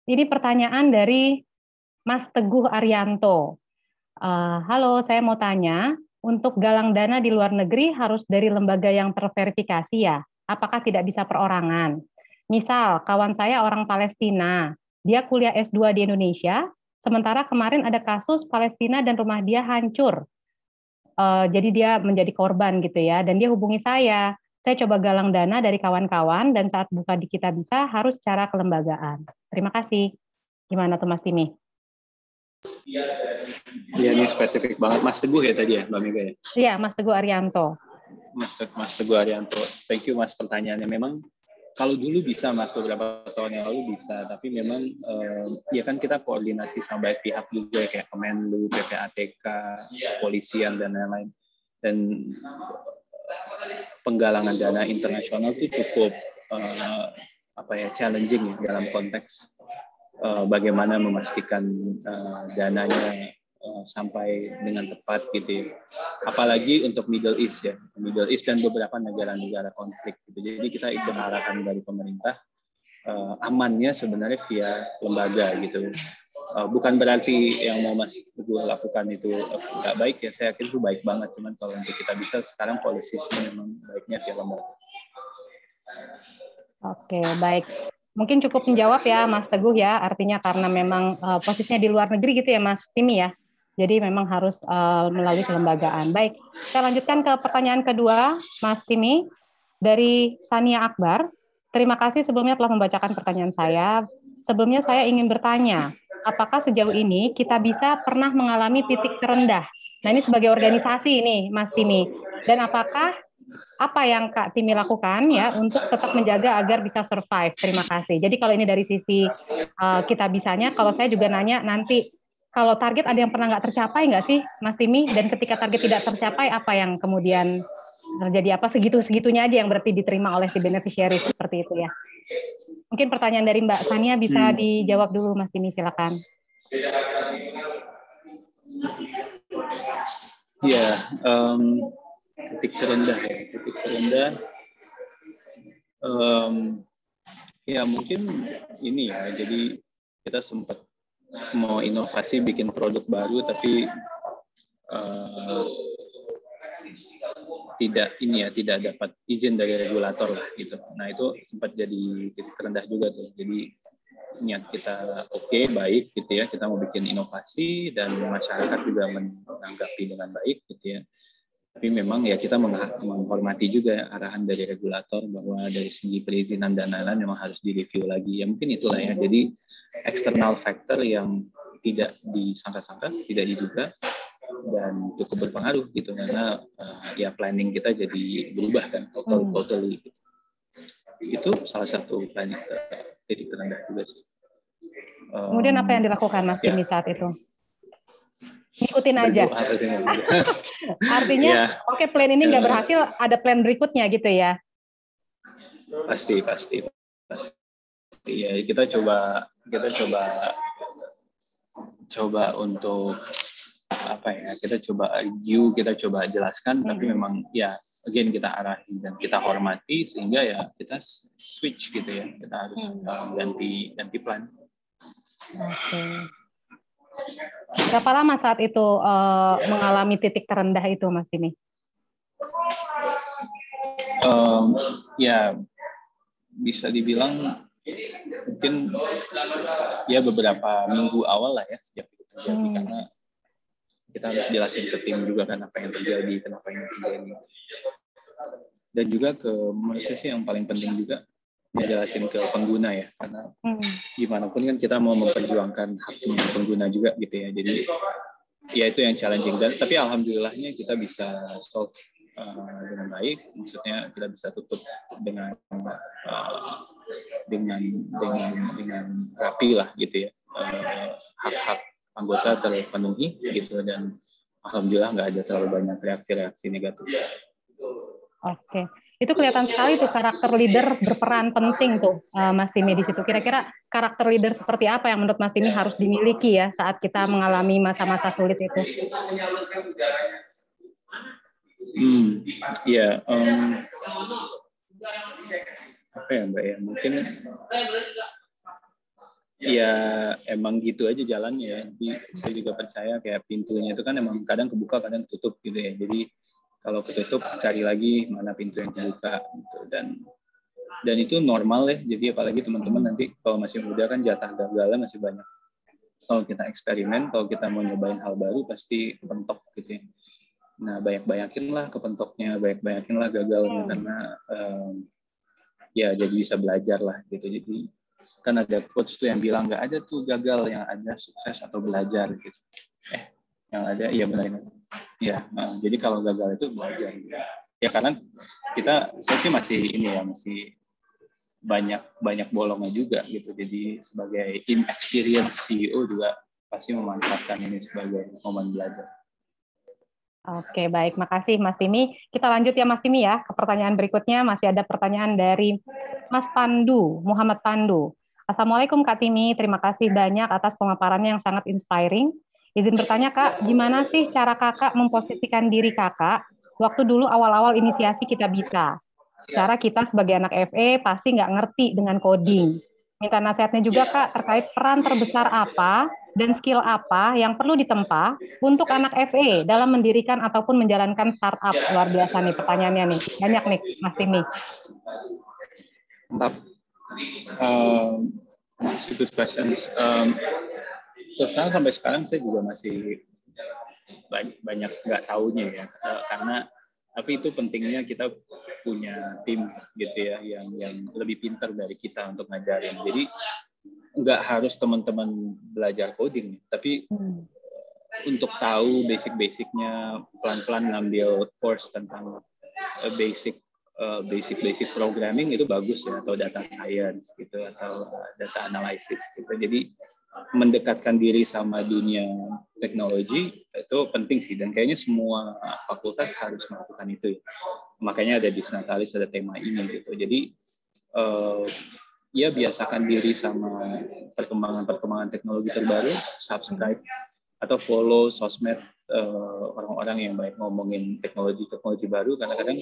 Ini pertanyaan dari Mas Teguh Arianto. Halo, saya mau tanya, untuk galang dana di luar negeri harus dari lembaga yang terverifikasi ya? Apakah tidak bisa perorangan? Misal, kawan saya orang Palestina, dia kuliah S2 di Indonesia, sementara kemarin ada kasus Palestina dan rumah dia hancur. Jadi dia menjadi korban gitu ya, dan dia hubungi saya coba galang dana dari kawan-kawan, dan saat buka di Kita Bisa harus secara kelembagaan. Terima kasih. Gimana tuh Mas Timi? Ya, ini spesifik banget. Mas Teguh ya tadi ya, Mbak Mega ya? Iya, Mas Teguh Arianto. Mas Teguh Arianto. Thank you Mas pertanyaannya. Memang kalau dulu bisa Mas, beberapa tahun yang lalu bisa, tapi memang ya kan kita koordinasi sama banyak pihak juga kayak Kemenlu, PPATK, kepolisian dan lain-lain. Dan penggalangan dana internasional itu cukup challenging ya, dalam konteks bagaimana memastikan dananya sampai dengan tepat gitu ya. Apalagi untuk Middle East ya, Middle East dan beberapa negara-negara konflik gitu. Jadi kita ikut arahan dari pemerintah, amannya sebenarnya via lembaga gitu. Bukan berarti yang mau Mas Teguh lakukan itu nggak baik ya, saya yakin itu baik banget. Cuman kalau untuk Kita Bisa sekarang policy-nya memang baiknya via lembaga. Oke, baik. Mungkin cukup menjawab ya Mas Teguh ya, artinya karena memang posisinya di luar negeri gitu ya Mas Timi ya. Jadi memang harus melalui kelembagaan. Baik, saya lanjutkan ke pertanyaan kedua Mas Timi dari Sania Akbar. Terima kasih sebelumnya telah membacakan pertanyaan saya. Sebelumnya saya ingin bertanya, apakah sejauh ini Kita Bisa pernah mengalami titik terendah? Nah ini sebagai organisasi nih Mas Timi. Dan apakah apa yang Kak Timi lakukan ya untuk tetap menjaga agar bisa survive? Terima kasih. Jadi kalau ini dari sisi Kita Bisanya, kalau saya juga nanya nanti kalau target ada yang pernah nggak tercapai nggak sih Mas Timi? Dan ketika target tidak tercapai, apa yang kemudian terjadi? Apa segitunya aja yang berarti diterima oleh si beneficiary seperti itu ya? Mungkin pertanyaan dari Mbak Sania bisa dijawab dulu Mas Timi, silakan. Ya, titik terendah ya, titik terendah. Ya mungkin ini ya, jadi kita sempat mau inovasi bikin produk baru tapi tidak dapat izin dari regulator lah gitu. Nah itu sempat jadi titik terendah juga tuh. Jadi niat kita baik gitu ya, kita mau bikin inovasi dan masyarakat juga menanggapi dengan baik gitu ya. Tapi memang ya kita menghormati juga arahan dari regulator bahwa dari segi perizinan dan lain-lain memang harus direview lagi. Ya mungkin itulah ya. Jadi external factor yang tidak disangka-sangka, tidak diduga dan cukup berpengaruh gitu karena ya planning kita jadi berubah kan totally. Itu salah satu planning titik terendah juga sih. Kemudian apa yang dilakukan Mas Timi saat itu? Ngikutin aja. Artinya, oke, plan ini nggak berhasil, ada plan berikutnya gitu ya? Pasti. Ya, kita coba untuk apa ya? Kita coba review, kita coba jelaskan, tapi memang ya, again kita arahi dan kita hormati sehingga ya kita switch gitu ya. Kita harus ganti plan. Oke. Berapa lama saat itu mengalami titik terendah itu, Mas Timi? Ya bisa dibilang mungkin ya beberapa minggu awal lah ya sejak itu terjadi karena kita harus jelasin ke tim juga kan apa yang terjadi, kenapa ini terjadi, dan juga ke manusia sih yang paling penting juga ngejelasin ke pengguna ya, karena gimana pun kan kita mau memperjuangkan haknya pengguna juga gitu ya. Jadi ya itu yang challenging, dan tapi alhamdulillahnya kita bisa solve dengan baik, maksudnya kita bisa tutup dengan rapi lah gitu ya, hak-hak anggota terpenuhi gitu, dan alhamdulillah nggak ada terlalu banyak reaksi negatif. Oke. Itu kelihatan sekali tuh karakter leader berperan penting tuh Mas Timi di situ. Kira-kira karakter leader seperti apa yang menurut Mas Timi harus dimiliki ya saat kita mengalami masa-masa sulit itu? Ya, apa ya Mbak ya, mungkin ya emang gitu aja jalannya ya. Jadi saya juga percaya kayak pintunya itu kan emang kadang kebuka kadang tutup gitu ya. Jadi kalau ketutup cari lagi mana pintu yang kebuka gitu. Dan itu normal ya. Jadi apalagi teman-teman nanti kalau masih muda kan jatah gagalnya masih banyak. Kalau kita eksperimen, kalau kita mau nyobain hal baru pasti kepentok gitu ya. Nah banyak-banyakin lah kepentoknya, banyak-banyakin lah gagalnya karena ya jadi bisa belajar lah gitu. Jadi kan ada coach tuh yang bilang nggak ada tuh gagal, yang ada sukses atau belajar gitu. Yang ada iya benar. Ya, jadi kalau gagal itu belajar. Ya karena saya sih masih ini ya masih banyak bolongnya juga gitu. Jadi sebagai inexperienced CEO juga pasti memanfaatkan ini sebagai momen belajar. Oke, baik. Makasih Mas Timi. Kita lanjut ya Mas Timi ya. Ke pertanyaan berikutnya masih ada pertanyaan dari Mas Pandu, Muhammad Pandu. Assalamualaikum Kak Timi, terima kasih banyak atas pemaparannya yang sangat inspiring. Izin bertanya Kak, gimana sih cara Kakak memposisikan diri Kakak waktu dulu awal-awal inisiasi Kita Bisa? Secara kita sebagai anak FE pasti nggak ngerti dengan coding. Minta nasihatnya juga Kak terkait peran terbesar apa dan skill apa yang perlu ditempa untuk anak FE dalam mendirikan ataupun menjalankan startup. Luar biasa nih pertanyaannya nih. Banyak nih Mas Timi. Mantap. Good questions. Terus sampai sekarang saya juga masih banyak nggak taunya ya, karena tapi itu pentingnya kita punya tim gitu ya yang lebih pintar dari kita untuk ngajarin. Jadi nggak harus teman-teman belajar coding, tapi untuk tahu basic-basicnya, pelan-pelan ngambil course tentang basic programming itu bagus ya, atau data science gitu, atau data analysis gitu. Jadi mendekatkan diri sama dunia teknologi itu penting sih, dan kayaknya semua fakultas harus melakukan itu. Makanya ada di Natalis ada tema ini gitu. Jadi ya biasakan diri sama perkembangan teknologi terbaru, subscribe atau follow sosmed orang-orang yang baik ngomongin teknologi baru. Kadang-kadang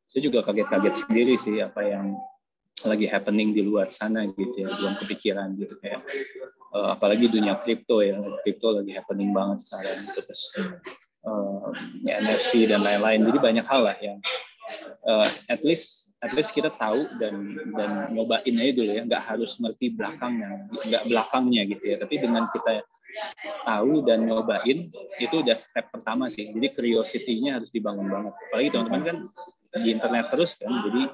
saya juga kaget-kaget sendiri sih apa yang lagi happening di luar sana gitu ya, belum kepikiran gitu kayak apalagi dunia kripto ya, kripto lagi happening banget sekarang, terus ya, NFC dan lain-lain. Jadi banyak hal lah yang at least kita tahu dan nyobain aja dulu ya, nggak harus ngerti belakangnya gitu ya, tapi dengan kita tahu dan nyobain itu udah step pertama sih. Jadi curiosity-nya harus dibangun banget. Apalagi teman-teman kan di internet terus kan, jadi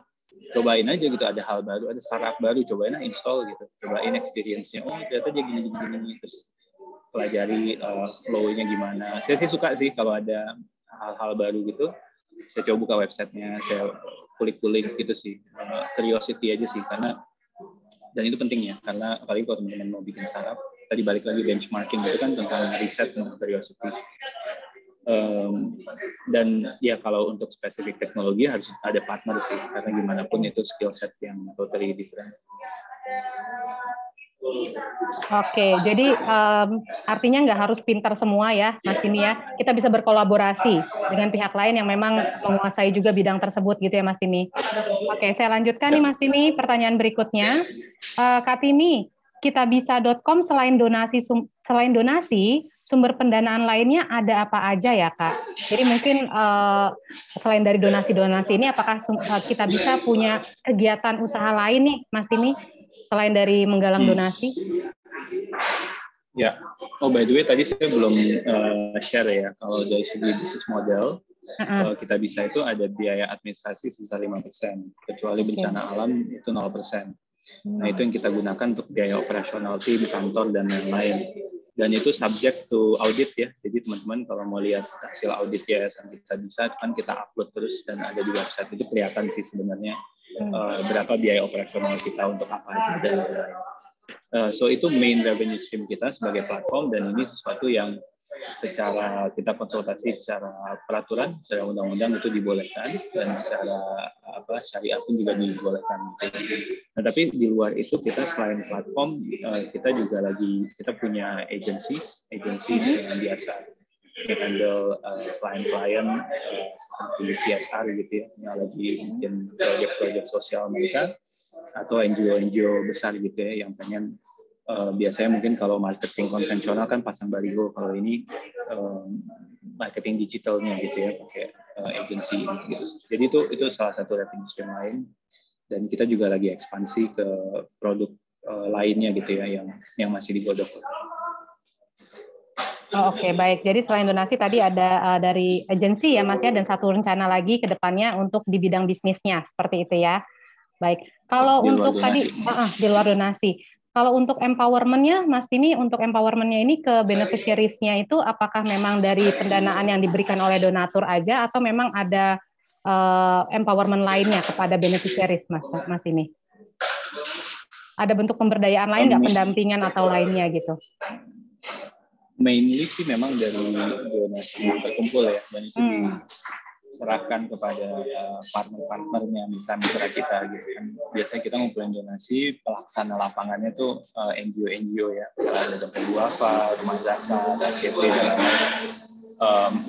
cobain aja gitu, ada hal baru, ada startup baru, cobain aja install gitu, cobain experience-nya. Oh ternyata dia gini, terus pelajari flow-nya gimana. Saya sih suka sih kalau ada hal-hal baru gitu, saya coba buka websitenya, saya kulik-kulik gitu sih, curiosity aja sih, karena dan itu penting ya, karena apalagi kalau teman-teman mau bikin startup, tadi balik lagi benchmarking itu kan tentang riset dan curiosity. Dan ya kalau untuk spesifik teknologi harus ada partner sih, karena gimana pun itu skill set yang totally different. Oke, jadi artinya nggak harus pintar semua ya, Mas Timi ya. Kita bisa berkolaborasi dengan pihak lain yang memang menguasai juga bidang tersebut gitu ya, Mas Timi. Oke, saya lanjutkan nih, Mas Timi. Pertanyaan berikutnya, Kak Timi, kitabisa.com selain donasi, sumber pendanaan lainnya ada apa aja ya, Kak? Jadi mungkin selain dari donasi-donasi ini, apakah kita bisa punya kegiatan usaha lain nih, Mas Timi? Selain dari menggalang donasi? Ya, by the way tadi saya belum share ya, kalau dari segi bisnis model, kita bisa itu ada biaya administrasi sebesar 5%, kecuali bencana alam itu 0%. Nah itu yang kita gunakan untuk biaya operasional tim, kantor, dan lain-lain. Dan itu subject to audit ya, jadi teman-teman kalau mau lihat hasil audit ya kita bisa, kan kita upload terus dan ada di website, itu kelihatan sih sebenarnya berapa biaya operasional kita untuk apa aja dan lain-lain. So itu main revenue stream kita sebagai platform, dan ini sesuatu yang secara kita konsultasi secara peraturan, secara undang-undang itu dibolehkan, dan secara syariat pun juga dibolehkan. Nah, tapi di luar itu kita selain platform, kita juga kita punya agency yang biasa handle klien-klien seperti CSR gitu ya, yang lagi bikin proyek-proyek sosial mereka, atau NGO besar gitu ya yang pengen biasanya mungkin kalau marketing konvensional kan pasang baliho, kalau ini marketing digitalnya gitu ya, pakai agency gitu. Jadi itu salah satu revenue stream lain, dan kita juga lagi ekspansi ke produk lainnya gitu ya yang masih digodok. Oke, baik. Jadi selain donasi tadi ada dari agensi ya Mas ya, dan satu rencana lagi ke depannya untuk di bidang bisnisnya, seperti itu ya. Baik. Kalau untuk tadi di luar donasi. Kalau untuk empowerment-nya, Mas Timi, untuk empowerment-nya ini ke beneficiaries-nya itu apakah memang dari pendanaan yang diberikan oleh donatur aja atau memang ada empowerment lainnya kepada beneficiaries, Mas Timi? Ada bentuk pemberdayaan lain nggak, pendampingan atau lainnya gitu? Mainly sih memang dari donasi terkumpul ya, dan itu diserahkan kepada partner-partnernya, mitra kita gitu kan. Biasanya kita ngumpulin donasi, pelaksana lapangannya tuh NGO-NGO ya, misalnya ada Dompet Duafa, Rumah Zakat, ACT dan lain-lain.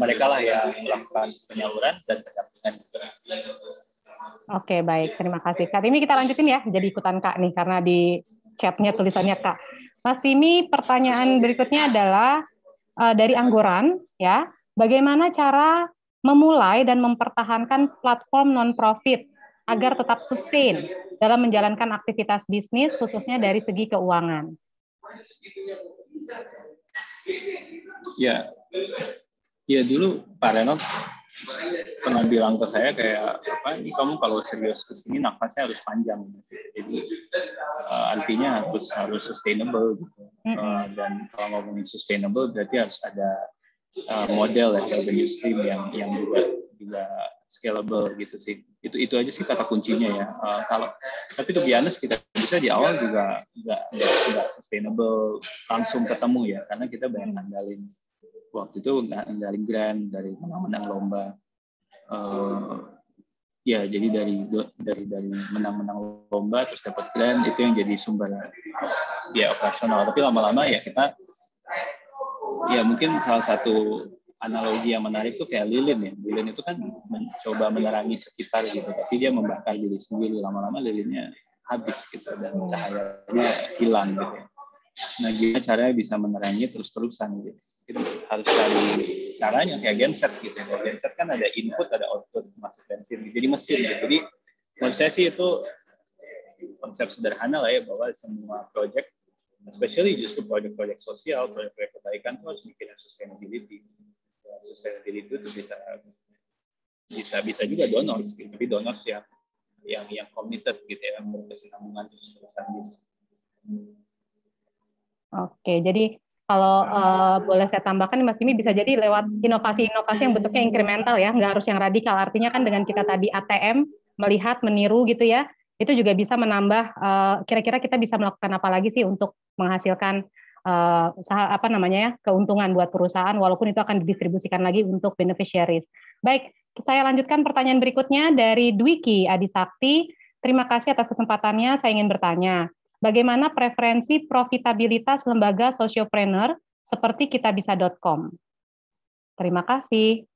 Mereka lah yang melakukan penyaluran dan pendampingan. Oke, baik. Terima kasih. Kak Timi, kita lanjutin ya. Jadi ikutan Kak nih, karena di chatnya tulisannya Kak. Mas Timi, pertanyaan berikutnya adalah dari anggoran, ya. Bagaimana cara memulai dan mempertahankan platform non-profit agar tetap sustain dalam menjalankan aktivitas bisnis, khususnya dari segi keuangan? Ya dulu Pak Renot pernah bilang ke saya kayak ini kamu kalau serius kesini nafasnya harus panjang, jadi artinya harus sustainable gitu. Dan kalau ngomongin sustainable berarti harus ada model ya, revenue stream yang juga scalable gitu sih. Itu aja sih kata kuncinya ya. Tapi to be honest, kita bisa di awal juga nggak sustainable langsung ketemu ya, karena kita banyak ngandalin waktu itu ngandalin grant dari menang-menang lomba. Jadi dari menang-menang lomba terus dapat grant, itu yang jadi sumber operasional. Tapi lama-lama ya kita mungkin salah satu analogi yang menarik tuh kayak lilin ya. Lilin itu kan mencoba menerangi sekitar gitu, tapi dia membakar diri sendiri. Lama-lama lilinnya habis gitu dan cahayanya hilang gitu. Nah, gimana caranya bisa menerangi terus-terusan gitu. Itu harus cari caranya kayak genset gitu. Kalau genset kan ada input, ada output, masuk bensin. Jadi mesin gitu. Jadi menurut saya sih itu konsep sederhana lah ya, bahwa semua project, especially justru proyek-proyek sosial, proyek-proyek kebaikan itu harus mikirin sustainability. Sustainability itu bisa juga donors gitu. Tapi donors yang committed gitu ya, berkesinambungan terus-terusan gitu. Oke, jadi kalau boleh saya tambahkan, Mas Timi, bisa jadi lewat inovasi-inovasi yang bentuknya incremental ya, nggak harus yang radikal. Artinya kan dengan kita tadi ATM, melihat, meniru gitu ya, itu juga bisa menambah, kira-kira kita bisa melakukan apa lagi sih untuk menghasilkan keuntungan buat perusahaan, walaupun itu akan didistribusikan lagi untuk beneficiaries. Baik, saya lanjutkan pertanyaan berikutnya dari Dwiki Adisakti. Terima kasih atas kesempatannya, saya ingin bertanya. Bagaimana preferensi profitabilitas lembaga sociopreneur seperti kitabisa.com? Terima kasih.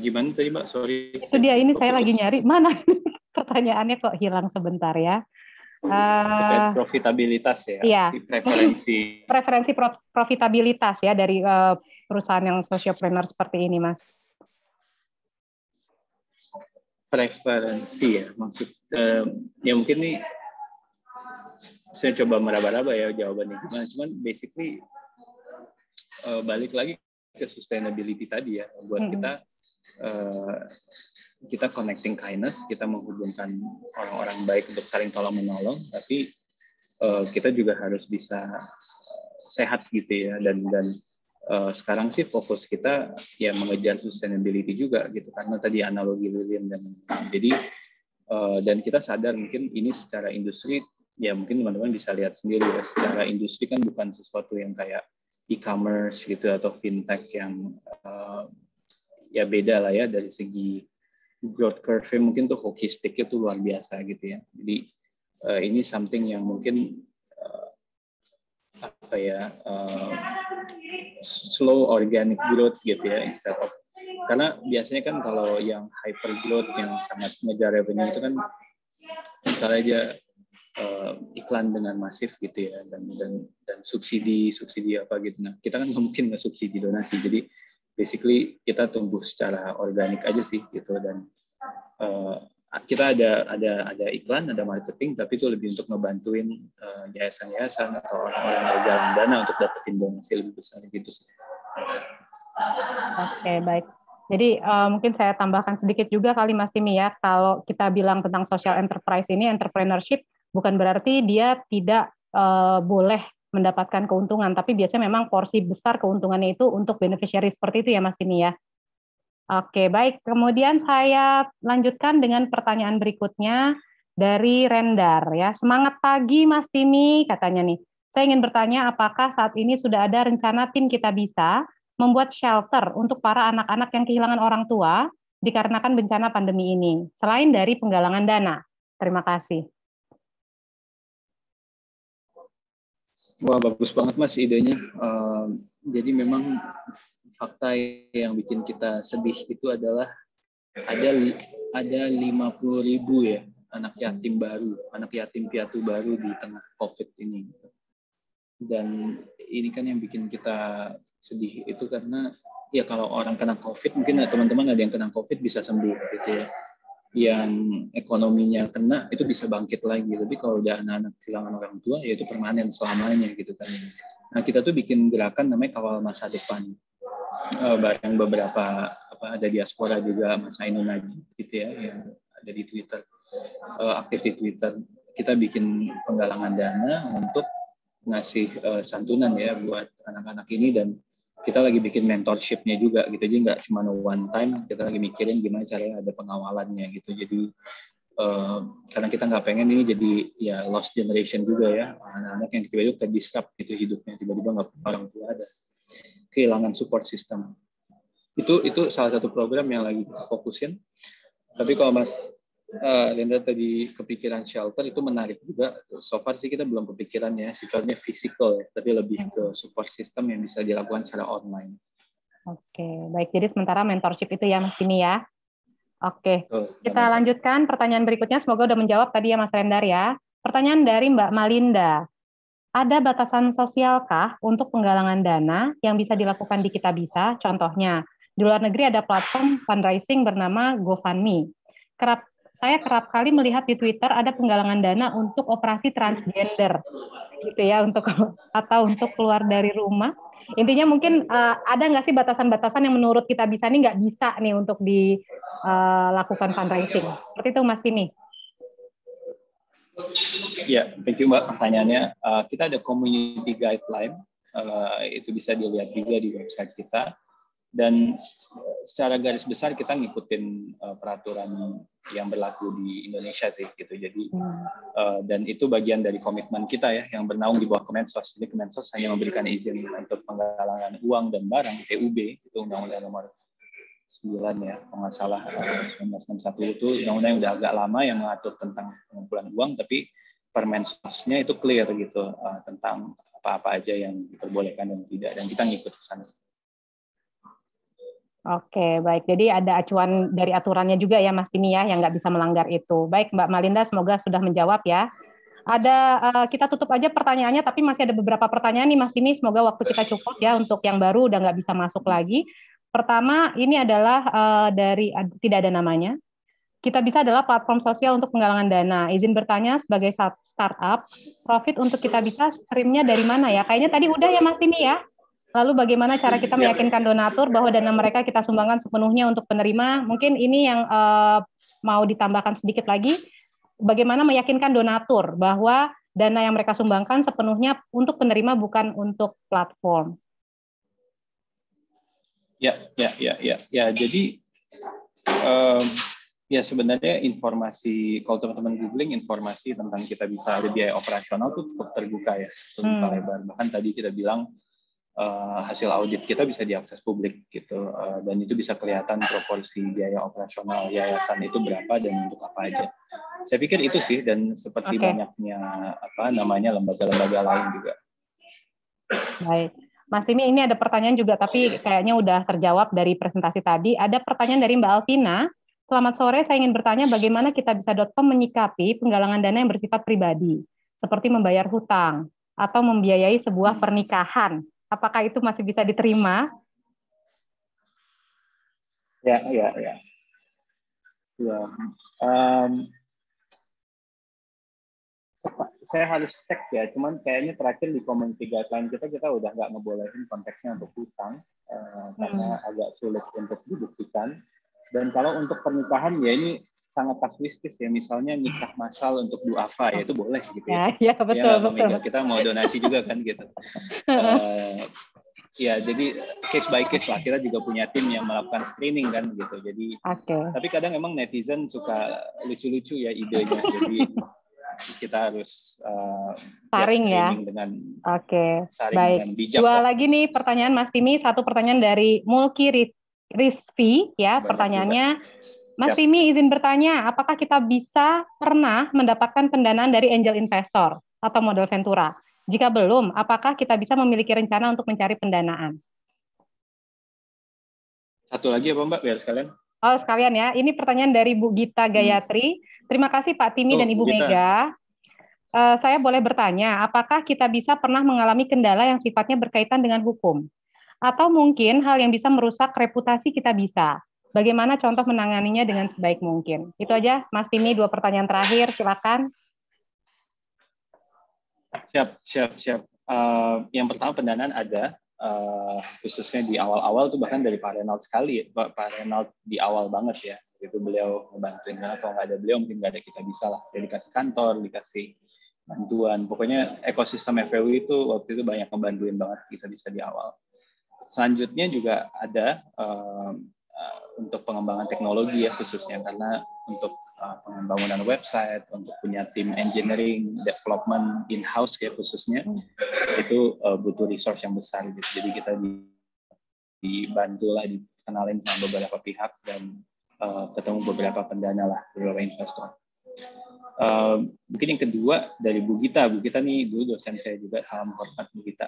Gimana tadi Mbak? Sorry. Itu dia, ini saya lagi nyari. Mana pertanyaannya kok hilang sebentar ya. Profitabilitas ya. Iya. Preferensi profitabilitas ya dari perusahaan yang sociopreneur seperti ini, Mas. Preferensi ya, maksud ya mungkin nih saya coba meraba-raba ya jawabannya gimana. Cuman basically balik lagi ke sustainability tadi ya, buat kita connecting kindness, kita menghubungkan orang-orang baik untuk saling tolong menolong, tapi kita juga harus bisa sehat gitu ya, dan sekarang sih fokus kita ya mengejar sustainability juga gitu, karena tadi analogi lilin dan kita sadar mungkin ini secara industri ya, mungkin teman-teman bisa lihat sendiri ya, secara industri kan bukan sesuatu yang kayak e-commerce gitu atau fintech yang ya beda lah ya dari segi growth curve, mungkin tuh hockey stick itu luar biasa gitu ya. Jadi ini something yang mungkin slow organic growth gitu ya, instead of Karena biasanya kan kalau yang hyper growth yang sangat ngejar revenue itu kan misalnya aja iklan dengan masif gitu ya, dan subsidi apa gitu. Nah, kita kan nggak mungkin nggak subsidi donasi, jadi basically kita tumbuh secara organik aja sih gitu. Dan kita ada iklan, ada marketing, tapi itu lebih untuk ngebantuin yayasan-yayasan atau orang-orang yang galang dana untuk dapetin donasi lebih besar gitu sih. Oke, baik. Jadi mungkin saya tambahkan sedikit juga kali Mas Timi ya, kalau kita bilang tentang social enterprise ini, entrepreneurship, bukan berarti dia tidak boleh mendapatkan keuntungan, tapi biasanya memang porsi besar keuntungannya itu untuk beneficiary seperti itu ya Mas Timi ya. Oke, baik. Kemudian saya lanjutkan dengan pertanyaan berikutnya dari Rendar ya. Semangat pagi Mas Timi katanya nih. Saya ingin bertanya apakah saat ini sudah ada rencana tim Kita Bisa membuat shelter untuk para anak-anak yang kehilangan orang tua dikarenakan bencana pandemi ini, selain dari penggalangan dana. Terima kasih. Wah, bagus banget Mas idenya. Jadi memang fakta yang bikin kita sedih itu adalah ada 50.000 ya anak yatim piatu baru di tengah COVID ini. Dan ini kan yang bikin kita sedih itu karena ya kalau orang kena COVID, mungkin teman-teman ada yang kena COVID bisa sembuh gitu ya. Yang ekonominya kena itu bisa bangkit lagi. Tapi kalau udah anak-anak kehilangan orang tua, ya itu permanen selamanya gitu kan. Nah, kita tuh bikin gerakan namanya Kawal Masa Depan. Bareng beberapa ada diaspora juga, Mas Ainun Najib gitu ya, yang ada di Twitter, aktif di Twitter. Kita bikin penggalangan dana untuk ngasih santunan ya buat anak-anak ini, dan kita lagi bikin mentorship-nya juga gitu. Jadi nggak cuma one time, kita lagi mikirin gimana caranya ada pengawalannya gitu. Jadi karena kita nggak pengen ini jadi ya lost generation juga ya, anak-anak yang tiba-tiba ke-disrupt gitu hidupnya, tiba-tiba nggak punya orang tua, ada kehilangan support system. Itu salah satu program yang lagi kita fokusin. Tapi kalau Mas Linda tadi kepikiran shelter, itu menarik juga. So far sih kita belum kepikiran ya sifatnya physical ya, tapi lebih ke support system yang bisa dilakukan secara online. Oke, baik. Jadi sementara mentorship itu ya Mas Timi ya. Oke, kita lanjutkan pertanyaan berikutnya. Semoga udah menjawab tadi ya Mas Rendar ya. Pertanyaan dari Mbak Malinda. Ada batasan sosialkah untuk penggalangan dana yang bisa dilakukan di Kita Bisa? Contohnya, di luar negeri ada platform fundraising bernama GoFundMe. Saya kerap kali melihat di Twitter ada penggalangan dana untuk operasi transgender, gitu ya, untuk keluar dari rumah. Intinya mungkin ada nggak sih batasan-batasan yang menurut Kita Bisa nih nggak bisa nih untuk dilakukan fundraising? Seperti itu Mas Timi. Ya, thank you Mbak pertanyaannya. Kita ada community guideline, itu bisa dilihat juga di website kita. Dan secara garis besar kita ngikutin peraturan yang berlaku di Indonesia sih gitu. Jadi dan itu bagian dari komitmen kita ya yang bernaung di bawah Kemensos. Jadi Kemensos hanya memberikan izin untuk penggalangan uang dan barang, TUB, itu Undang-Undang Nomor 9 ya, kalau nggak salah 1961 itu undang-undang yang udah agak lama yang mengatur tentang pengumpulan uang, tapi Permensosnya itu clear gitu tentang apa-apa aja yang diperbolehkan dan tidak, dan kita ngikut ke sana. Oke, baik. Jadi ada acuan dari aturannya juga ya, Mas Timi ya, yang nggak bisa melanggar itu. Baik, Mbak Malinda, semoga sudah menjawab ya. Kita tutup aja pertanyaannya, tapi masih ada beberapa pertanyaan nih, Mas Timi. Semoga waktu kita cukup ya untuk yang baru udah nggak bisa masuk lagi. Pertama, ini adalah dari tidak ada namanya. Kita Bisa adalah platform sosial untuk penggalangan dana. Izin bertanya sebagai startup, profit untuk Kita Bisa streamnya dari mana ya? Kayaknya tadi udah ya, Mas Timi ya. Lalu bagaimana cara kita meyakinkan donatur bahwa dana mereka kita sumbangkan sepenuhnya untuk penerima? Mungkin ini yang mau ditambahkan sedikit lagi. Bagaimana meyakinkan donatur bahwa dana yang mereka sumbangkan sepenuhnya untuk penerima bukan untuk platform? Ya. Jadi ya sebenarnya informasi, kalau teman-teman googling informasi tentang Kita Bisa ada biaya operasional itu cukup terbuka ya, terbuka lebar. Bahkan tadi kita bilang hasil audit kita bisa diakses publik gitu, dan itu bisa kelihatan proporsi biaya operasional yayasan itu berapa dan untuk apa aja. Saya pikir itu sih, dan seperti banyaknya lembaga-lembaga lain juga. Baik. Mas Timi, ini ada pertanyaan juga, tapi kayaknya udah terjawab dari presentasi tadi. Ada pertanyaan dari Mbak Alvina. Selamat sore, saya ingin bertanya bagaimana kitabisa.com menyikapi penggalangan dana yang bersifat pribadi, seperti membayar hutang atau membiayai sebuah pernikahan. Apakah itu masih bisa diterima? Ya. Saya harus cek ya, cuman kayaknya terakhir di community guideline kita udah nggak ngebolehin konteksnya untuk hutang, karena agak sulit untuk dibuktikan. Dan kalau untuk pernikahan ya ini sangat kasuistis ya, misalnya nikah massal untuk duafa ya itu boleh gitu ya. Ya, betul. Kita mau donasi juga kan gitu. Ya jadi case by case lah, kita juga punya tim yang melakukan screening kan gitu. Jadi tapi kadang emang netizen suka lucu-lucu ya idenya, jadi kita harus saring ya. Dengan saring baik. Dengan bijak. Dua lagi nih pertanyaan Mas Timi, satu pertanyaan dari Mulki Rizvi ya. Pertanyaannya, Mas Timi izin bertanya, apakah kita bisa pernah mendapatkan pendanaan dari angel investor atau modal ventura? Jika belum, apakah kita bisa memiliki rencana untuk mencari pendanaan? Satu lagi apa Mbak, biar sekalian? Oh, sekalian ya. Ini pertanyaan dari Bu Gita Gayatri. Terima kasih Pak Timi dan Ibu Mega. Saya boleh bertanya, apakah kita bisa pernah mengalami kendala yang sifatnya berkaitan dengan hukum? Atau mungkin hal yang bisa merusak reputasi kita bisa? Bagaimana contoh menanganinya dengan sebaik mungkin? Itu aja, Mas Timi, 2 pertanyaan terakhir, silakan. Siap. Yang pertama pendanaan ada, khususnya di awal-awal tuh bahkan dari Pak Reynald sekali, Pak Reynald di awal banget ya, itu beliau ngebantuin, karena kalau nggak ada beliau mungkin nggak ada kita bisa lah, jadi dikasih kantor, dikasih bantuan, pokoknya ekosistem FEW itu waktu itu banyak ngebantuin banget kita bisa di awal. Selanjutnya juga ada untuk pengembangan teknologi ya khususnya, karena untuk pembangunan website, untuk punya tim engineering, development in-house ya khususnya, itu butuh resource yang besar gitu. Jadi kita dibantu lah, dikenalin sama beberapa pihak dan ketemu beberapa pendana lah, beberapa investor. Mungkin yang kedua dari Bu Gita nih dulu dosen saya juga, salam hormat Bu Gita.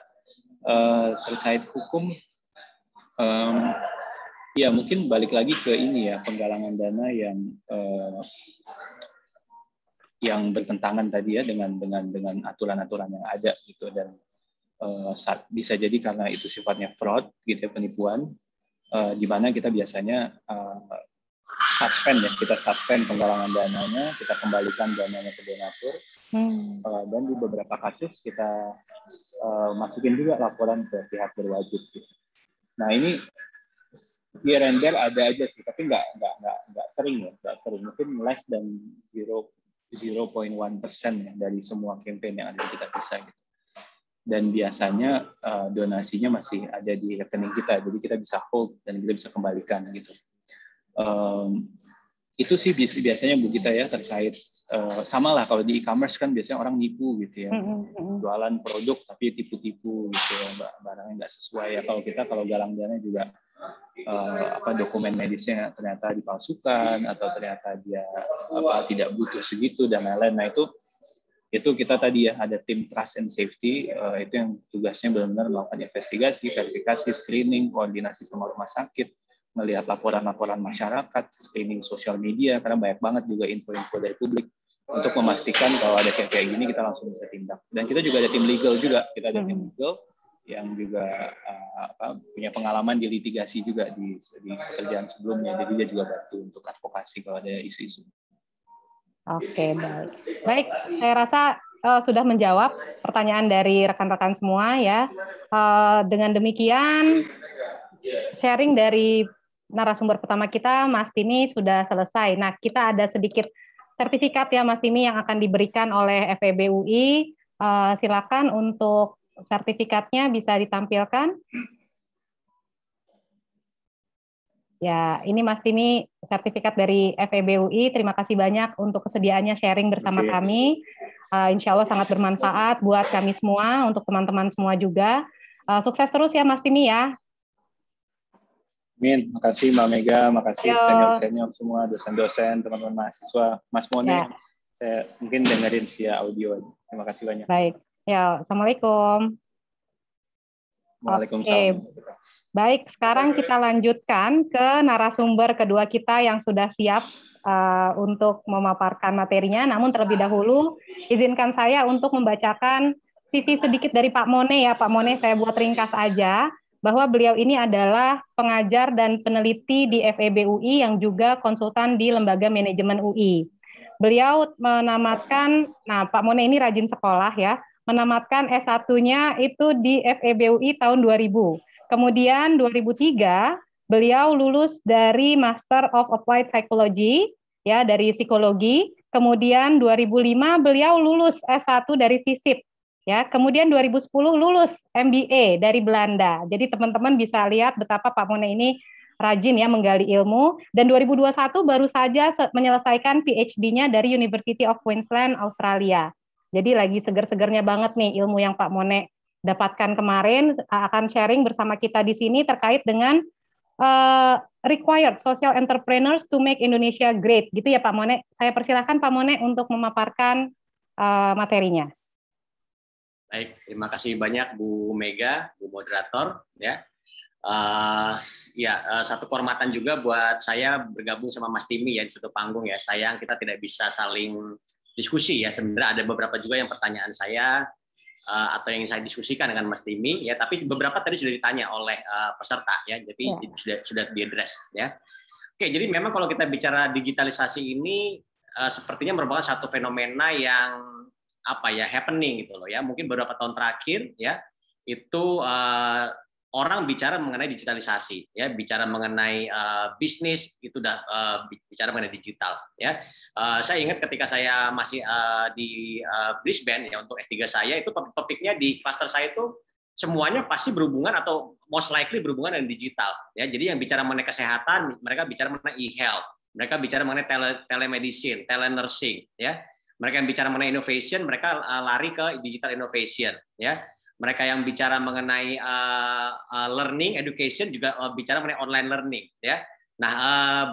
Terkait hukum, ya mungkin balik lagi ke ini ya, penggalangan dana yang bertentangan tadi ya dengan aturan-aturan yang ada gitu, dan bisa jadi karena itu sifatnya fraud gitu ya, penipuan, di mana kita biasanya kita suspend penggalangan dananya, kita kembalikan dananya ke donatur, dan di beberapa kasus kita masukin juga laporan ke pihak berwajib gitu. Nah ini here and there ada aja sih, tapi nggak sering ya, mungkin less than 0.1% ya dari semua campaign yang ada di Kitabisa gitu. Dan biasanya donasinya masih ada di rekening kita, jadi kita bisa hold dan kita bisa kembalikan gitu. Itu sih biasanya Bu Gita ya, terkait sama lah kalau di e-commerce kan biasanya orang nipu gitu ya, jualan produk tapi tipu-tipu gitu ya, barangnya nggak sesuai ya. Kalau galang dana juga dokumen medisnya ternyata dipalsukan atau ternyata dia tidak butuh segitu dan lain-lain. Nah itu kita tadi ya ada tim trust and safety, itu yang tugasnya benar-benar melakukan investigasi, verifikasi, screening, koordinasi sama rumah sakit, melihat laporan-laporan masyarakat, screening sosial media, karena banyak banget juga info-info dari publik, untuk memastikan kalau ada kayak gini kita langsung bisa tindak. Dan kita juga ada tim legal juga, kita ada tim legal yang juga punya pengalaman di litigasi juga di pekerjaan sebelumnya, jadi dia juga bantu untuk advokasi kalau ada isu-isu. Oke, baik. Saya rasa sudah menjawab pertanyaan dari rekan-rekan semua ya. Dengan demikian sharing dari narasumber pertama kita, Mas Timi, sudah selesai. Nah, kita ada sedikit sertifikat ya Mas Timi yang akan diberikan oleh FEB UI. Silakan untuk sertifikatnya bisa ditampilkan. Ya, ini Mas Timi, sertifikat dari FEB UI. Terima kasih banyak untuk kesediaannya sharing bersama kami. Insya Allah sangat bermanfaat buat kami semua, untuk teman-teman semua juga. Sukses terus ya Mas Timi ya. Amin. Makasih Mbak Mega, makasih senior-senior semua, dosen-dosen, teman-teman mahasiswa. Mas Mone, saya mungkin dengerin via audio. Terima kasih banyak. Baik. Ya, Assalamualaikum. Waalaikumsalam. Baik, sekarang kita lanjutkan ke narasumber kedua kita yang sudah siap untuk memaparkan materinya. Namun terlebih dahulu, izinkan saya untuk membacakan CV sedikit dari Pak Mone ya. Pak Mone, saya buat ringkas aja, bahwa beliau ini adalah pengajar dan peneliti di FEB UI yang juga konsultan di Lembaga Manajemen UI. Beliau menamatkan, nah Pak Mone ini rajin sekolah ya, menamatkan S1-nya itu di FEB UI tahun 2000. Kemudian 2003 beliau lulus dari Master of Applied Psychology ya dari psikologi. Kemudian 2005 beliau lulus S1 dari FISIP ya. Kemudian 2010 lulus MBA dari Belanda. Jadi teman-teman bisa lihat betapa Pak Mone ini rajin ya menggali ilmu, dan 2021 baru saja menyelesaikan PhD-nya dari University of Queensland, Australia. Jadi lagi seger-segernya banget nih ilmu yang Pak Mone dapatkan kemarin, akan sharing bersama kita di sini terkait dengan required social entrepreneurs to make Indonesia great. Gitu ya Pak Mone. Saya persilahkan Pak Mone untuk memaparkan materinya. Baik, terima kasih banyak Bu Mega, Bu Moderator. Ya, satu kehormatan juga buat saya bergabung sama Mas Timi ya di satu panggung ya. Sayang kita tidak bisa saling diskusi ya. Sebenarnya ada beberapa juga yang pertanyaan saya atau yang saya diskusikan dengan Mas Timi ya, tapi beberapa tadi sudah ditanya oleh peserta ya, jadi sudah diadres ya. Oke, jadi memang kalau kita bicara digitalisasi ini sepertinya merupakan satu fenomena yang happening gitu loh ya. Mungkin beberapa tahun terakhir ya itu orang bicara mengenai digitalisasi ya, bicara mengenai bisnis itu udah bicara mengenai digital ya. Saya ingat ketika saya masih di Brisbane ya untuk S3 saya, itu topik-topiknya di cluster saya itu semuanya pasti berhubungan atau most likely berhubungan dengan digital ya. Jadi yang bicara mengenai kesehatan, mereka bicara mengenai e-health, mereka bicara mengenai telemedicine, telenursing ya. Mereka yang bicara mengenai innovation, mereka lari ke digital innovation ya. Mereka yang bicara mengenai learning, education juga bicara mengenai online learning ya. Nah,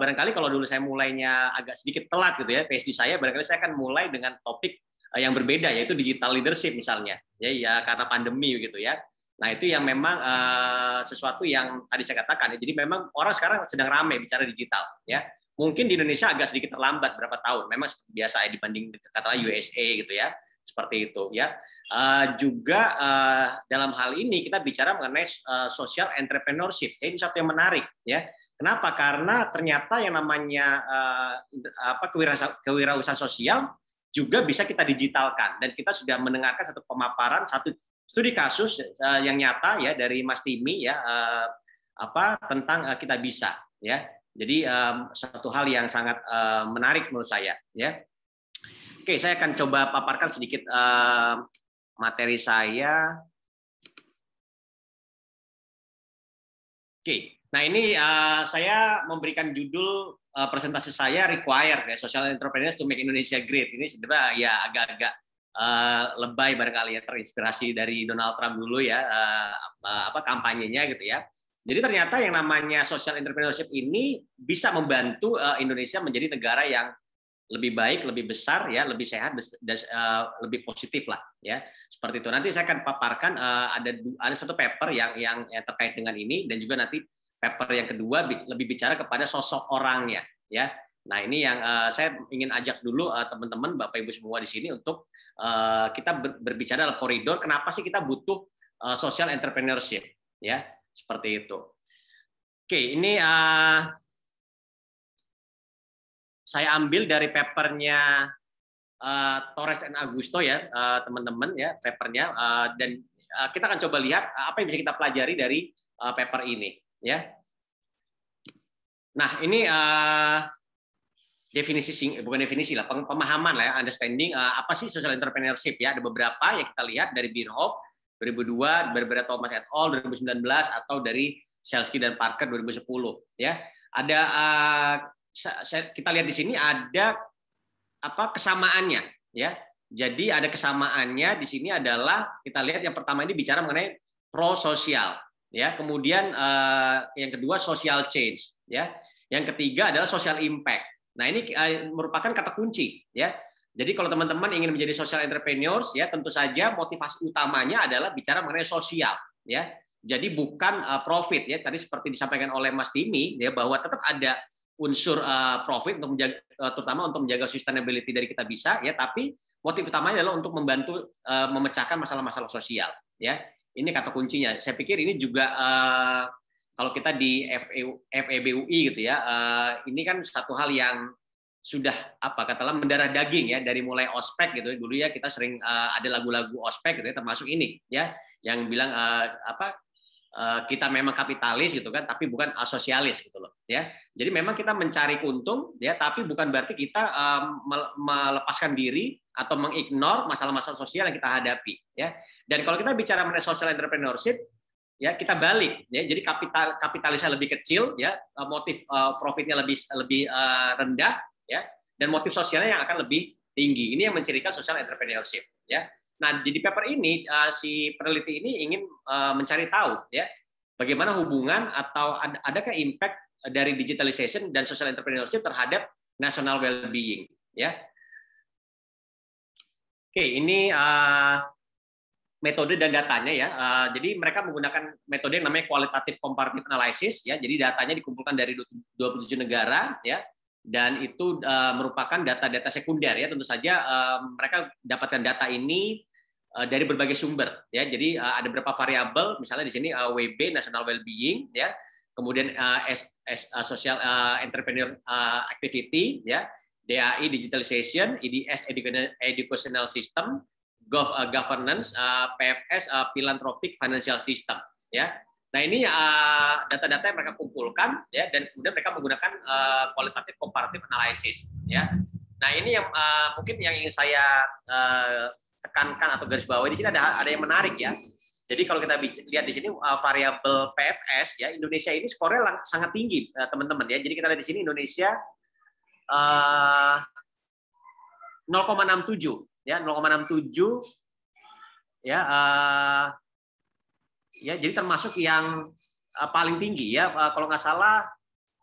barangkali kalau dulu saya mulainya agak sedikit telat gitu ya, PhD saya barangkali saya akan mulai dengan topik yang berbeda, yaitu digital leadership misalnya ya karena pandemi gitu ya. Nah, itu yang memang sesuatu yang tadi saya katakan. Jadi memang orang sekarang sedang ramai bicara digital ya. Mungkin di Indonesia agak sedikit terlambat berapa tahun, memang biasa ya dibanding katakanlah USA gitu ya, seperti itu ya. Juga dalam hal ini kita bicara mengenai social entrepreneurship. Ini satu yang menarik ya. Kenapa? Karena ternyata yang namanya kewirausahaan sosial juga bisa kita digitalkan, dan kita sudah mendengarkan satu pemaparan, satu studi kasus yang nyata ya dari Mas Timi ya tentang kita bisa ya. Jadi satu hal yang sangat menarik menurut saya ya. Oke, saya akan coba paparkan sedikit materi saya. Oke, nah ini saya memberikan judul presentasi saya required ya, Social Entrepreneurs to Make Indonesia Great. Ini sebenarnya ya agak-agak lebay barangkali ya, terinspirasi dari Donald Trump dulu ya kampanyenya gitu ya. Jadi ternyata yang namanya social entrepreneurship ini bisa membantu Indonesia menjadi negara yang lebih baik, lebih besar ya, lebih sehat dan lebih positif lah ya. Seperti itu. Nanti saya akan paparkan ada satu paper yang terkait dengan ini, dan juga nanti paper yang kedua lebih bicara kepada sosok orangnya ya. Nah, ini yang saya ingin ajak dulu teman-teman Bapak Ibu semua di sini untuk kita berbicara dalam koridor kenapa sih kita butuh social entrepreneurship ya. Seperti itu. Oke, ini saya ambil dari papernya Torres and Augusto ya, teman-teman ya, papernya, dan kita akan coba lihat apa yang bisa kita pelajari dari paper ini ya. Nah, ini bukan definisi lah, pemahaman lah ya, understanding apa sih social entrepreneurship ya. Ada beberapa yang kita lihat dari Bierhoff 2002, berbeda Thomas et al. 2019, atau dari Shelsky dan Parker 2010 ya. Ada kita lihat di sini ada kesamaannya ya. Jadi ada kesamaannya di sini adalah kita lihat yang pertama ini bicara mengenai pro sosial ya. Kemudian yang kedua social change ya. Yang ketiga adalah social impact. Nah, ini merupakan kata kunci ya. Jadi kalau teman-teman ingin menjadi social entrepreneurs ya, tentu saja motivasi utamanya adalah bicara mengenai sosial ya. Jadi bukan profit ya. Tadi seperti disampaikan oleh Mas Timi ya, bahwa tetap ada unsur profit untuk menjaga, terutama untuk menjaga sustainability dari kita bisa ya, tapi motif utamanya adalah untuk membantu memecahkan masalah-masalah sosial ya. Ini kata kuncinya. Saya pikir ini juga kalau kita di FEBUI gitu ya, ini kan satu hal yang sudah katakanlah mendarah daging ya, dari mulai ospek gitu. Dulu ya kita sering ada lagu-lagu ospek gitu ya, termasuk ini ya, yang bilang kita memang kapitalis gitu kan, tapi bukan asosialis gitu loh ya. Jadi memang kita mencari untung ya, tapi bukan berarti kita melepaskan diri atau mengignore masalah-masalah sosial yang kita hadapi ya. Dan kalau kita bicara mengenai social entrepreneurship ya, kita balik ya. Jadi kapitalisnya lebih kecil ya, motif profitnya lebih rendah ya, dan motif sosialnya yang akan lebih tinggi. Ini yang mencirikan social entrepreneurship ya. Nah, di paper ini si peneliti ini ingin mencari tahu ya, bagaimana hubungan atau adakah impact dari digitalization dan social entrepreneurship terhadap national well-being ya. Oke, ini metode dan datanya ya. Jadi mereka menggunakan metode yang namanya qualitative comparative analysis ya. Jadi datanya dikumpulkan dari 27 negara ya. Dan itu merupakan data-data sekunder ya. Tentu saja mereka dapatkan data ini dari berbagai sumber ya. Jadi ada beberapa variabel, misalnya di sini WB National Wellbeing ya. Kemudian Social Entrepreneur Activity ya. DAI Digitalization, IDS Educational System, Governance, PFS Philanthropic Financial System ya. Nah, ini data-data yang mereka kumpulkan ya, dan kemudian mereka menggunakan qualitative comparative analysis ya. Nah, ini yang mungkin yang ingin saya tekankan atau garis bawahi di sini, ada yang menarik ya. Jadi kalau kita lihat di sini variabel PFS ya, Indonesia ini skornya sangat tinggi teman-teman ya. Jadi kita lihat di sini Indonesia 0,67 ya, 0,67 ya, ya, jadi termasuk yang paling tinggi ya. Kalau nggak salah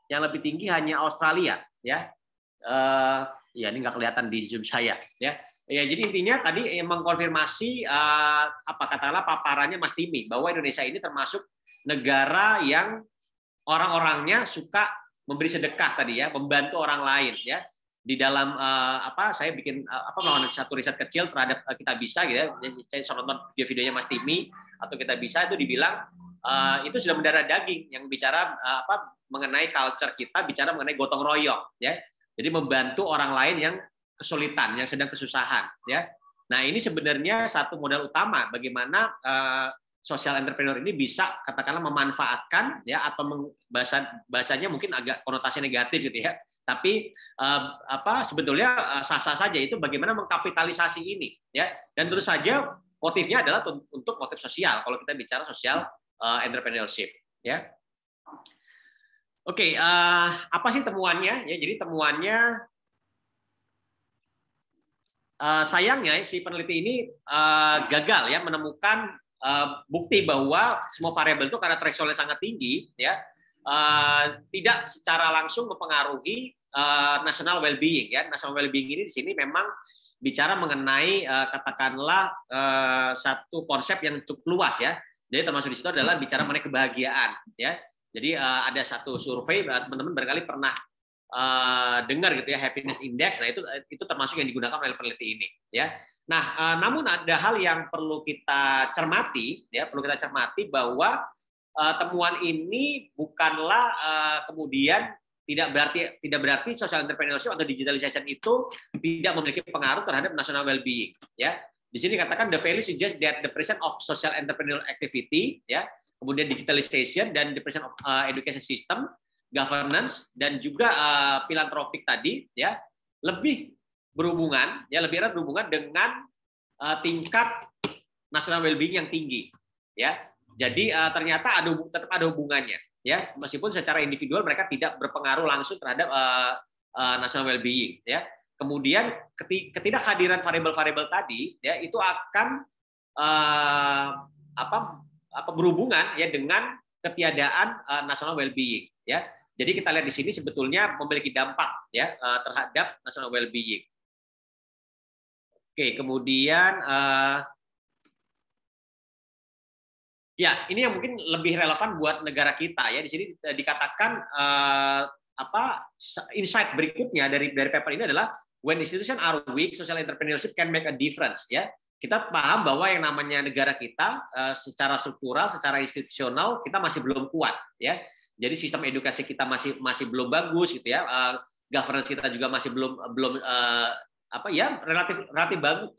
yang lebih tinggi hanya Australia ya. Ya, ini nggak kelihatan di Zoom saya ya. Ya, jadi intinya tadi mengkonfirmasi katakanlah paparannya Mas Timi, bahwa Indonesia ini termasuk negara yang orang-orangnya suka memberi sedekah tadi ya, membantu orang lain ya. Di dalam saya bikin melakukan satu riset kecil terhadap Kita Bisa gitu ya. Saya nonton video-videonya Mas Timi atau Kita Bisa, itu dibilang itu sudah mendarah daging yang bicara mengenai culture kita, bicara mengenai gotong royong ya. Jadi membantu orang lain yang kesulitan, yang sedang kesusahan ya. Nah, ini sebenarnya satu modal utama bagaimana social entrepreneur ini bisa katakanlah memanfaatkan ya, atau bahasanya mungkin agak konotasi negatif gitu ya. Tapi sebetulnya sah-sah saja, itu bagaimana mengkapitalisasi ini ya. Dan tentu saja motifnya adalah untuk motif sosial kalau kita bicara social entrepreneurship ya. Oke, apa sih temuannya ya? Jadi temuannya sayangnya si peneliti ini gagal ya menemukan bukti bahwa semua variabel itu karena thresholdnya sangat tinggi ya, tidak secara langsung mempengaruhi national well-being ya. National well-being ini di sini memang bicara mengenai katakanlah satu konsep yang cukup luas ya. Jadi termasuk di situ adalah bicara mengenai kebahagiaan ya. Jadi ada satu survei, teman-teman barangkali pernah dengar gitu ya, happiness index. Nah, itu termasuk yang digunakan oleh peneliti ini ya. Nah, namun ada hal yang perlu kita cermati ya, bahwa temuan ini bukanlah kemudian tidak berarti social entrepreneurship atau digitalization itu tidak memiliki pengaruh terhadap national well-being ya. Di sini katakan the value suggests that the presence of social entrepreneurial activity ya, kemudian digitalization dan the presence of education system, governance, dan juga philanthropic tadi ya, lebih berhubungan dengan tingkat national well-being yang tinggi ya. Jadi ternyata tetap ada hubungannya ya, meskipun secara individual mereka tidak berpengaruh langsung terhadap national well-being ya. Kemudian ketidakhadiran variabel-variabel tadi ya, itu akan berhubungan ya dengan ketiadaan national well-being ya. Jadi kita lihat di sini sebetulnya memiliki dampak ya terhadap national well-being. Oke, kemudian Ya, ini yang mungkin lebih relevan buat negara kita ya. Di sini dikatakan insight berikutnya dari paper ini adalah when institutions are weak, social entrepreneurship can make a difference ya. Kita paham bahwa yang namanya negara kita secara struktural, secara institusional kita masih belum kuat ya. Jadi sistem edukasi kita masih belum bagus gitu ya. Governance kita juga masih belum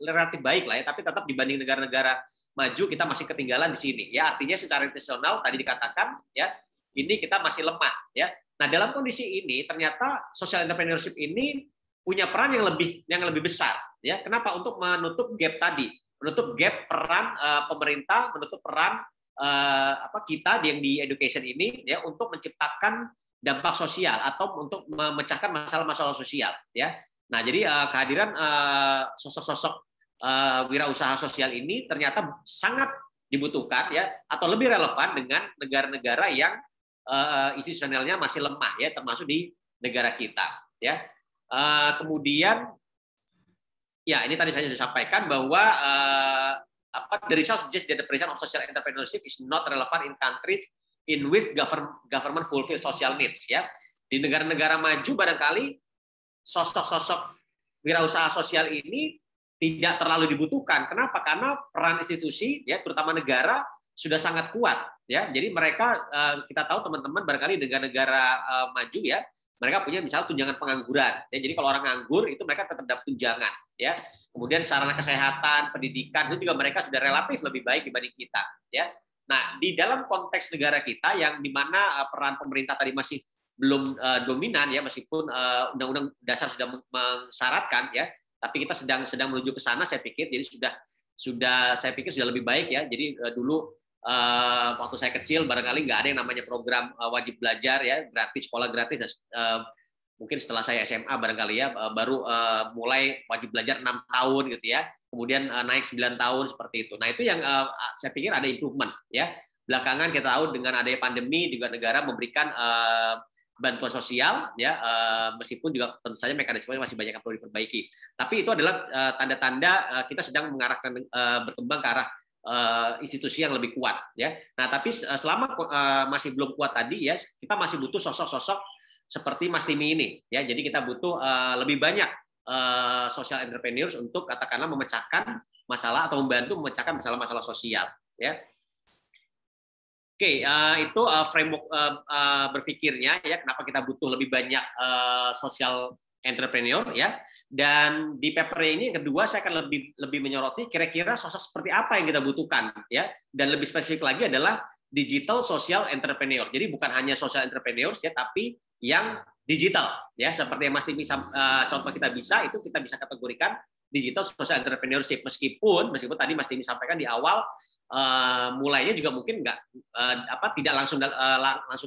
relatif baik lah ya. Tapi tetap dibanding negara-negara maju kita masih ketinggalan di sini ya. Artinya secara institusional tadi dikatakan ya, ini kita masih lemah ya. Nah, dalam kondisi ini ternyata social entrepreneurship ini punya peran yang lebih besar ya. Kenapa? Untuk menutup gap tadi, menutup gap peran pemerintah, menutup peran kita yang di education ini ya, untuk menciptakan dampak sosial atau untuk memecahkan masalah-masalah sosial ya. Nah, jadi kehadiran sosok-sosok wirausaha sosial ini ternyata sangat dibutuhkan ya, atau lebih relevan dengan negara-negara yang institusionalnya masih lemah ya, termasuk di negara kita ya. Kemudian ya, ini tadi saya sudah sampaikan bahwa the results suggest that the presence of social entrepreneurship is not relevant in countries in which government fulfill social needs ya. Di negara-negara maju barangkali sosok-sosok wirausaha sosial ini tidak terlalu dibutuhkan. Kenapa? Karena peran institusi ya, terutama negara sudah sangat kuat ya. Jadi mereka, kita tahu teman-teman barangkali negara-negara maju ya, mereka punya misalnya tunjangan pengangguran ya. Jadi kalau orang nganggur itu mereka tetap dapat tunjangan ya. Kemudian sarana kesehatan, pendidikan itu juga mereka sudah relatif lebih baik dibanding kita ya. Nah, di dalam konteks negara kita yang di mana peran pemerintah tadi masih belum dominan ya, meskipun Undang-Undang Dasar sudah mensyaratkan ya, tapi kita sedang menuju ke sana, saya pikir. Jadi saya pikir sudah lebih baik ya. Jadi dulu waktu saya kecil barangkali nggak ada yang namanya program wajib belajar ya, gratis, sekolah gratis. Mungkin setelah saya SMA barangkali ya baru mulai wajib belajar 6 tahun gitu ya. Kemudian naik 9 tahun seperti itu. Nah, itu yang saya pikir ada improvement ya. Belakangan kita tahu dengan adanya pandemi juga negara memberikan bantuan sosial ya, meskipun juga tentu saja mekanismenya masih banyak yang perlu diperbaiki. Tapi itu adalah tanda-tanda kita sedang mengarahkan berkembang ke arah institusi yang lebih kuat ya. Nah, tapi selama masih belum kuat tadi ya, kita masih butuh sosok-sosok seperti Mas Timi ini ya. Jadi kita butuh lebih banyak social entrepreneurs untuk katakanlah memecahkan masalah atau membantu memecahkan masalah-masalah sosial ya. Oke, itu framework berpikirnya ya, kenapa kita butuh lebih banyak social entrepreneur ya. Dan di paper ini yang kedua saya akan lebih menyoroti kira-kira sosok seperti apa yang kita butuhkan ya. Dan lebih spesifik lagi adalah digital social entrepreneur. Jadi bukan hanya social entrepreneurs ya, tapi yang digital ya, seperti yang Mas Timi contoh kita bisa kategorikan digital social entrepreneurship, meskipun tadi Mas Timi sampaikan di awal mulainya juga mungkin tidak langsung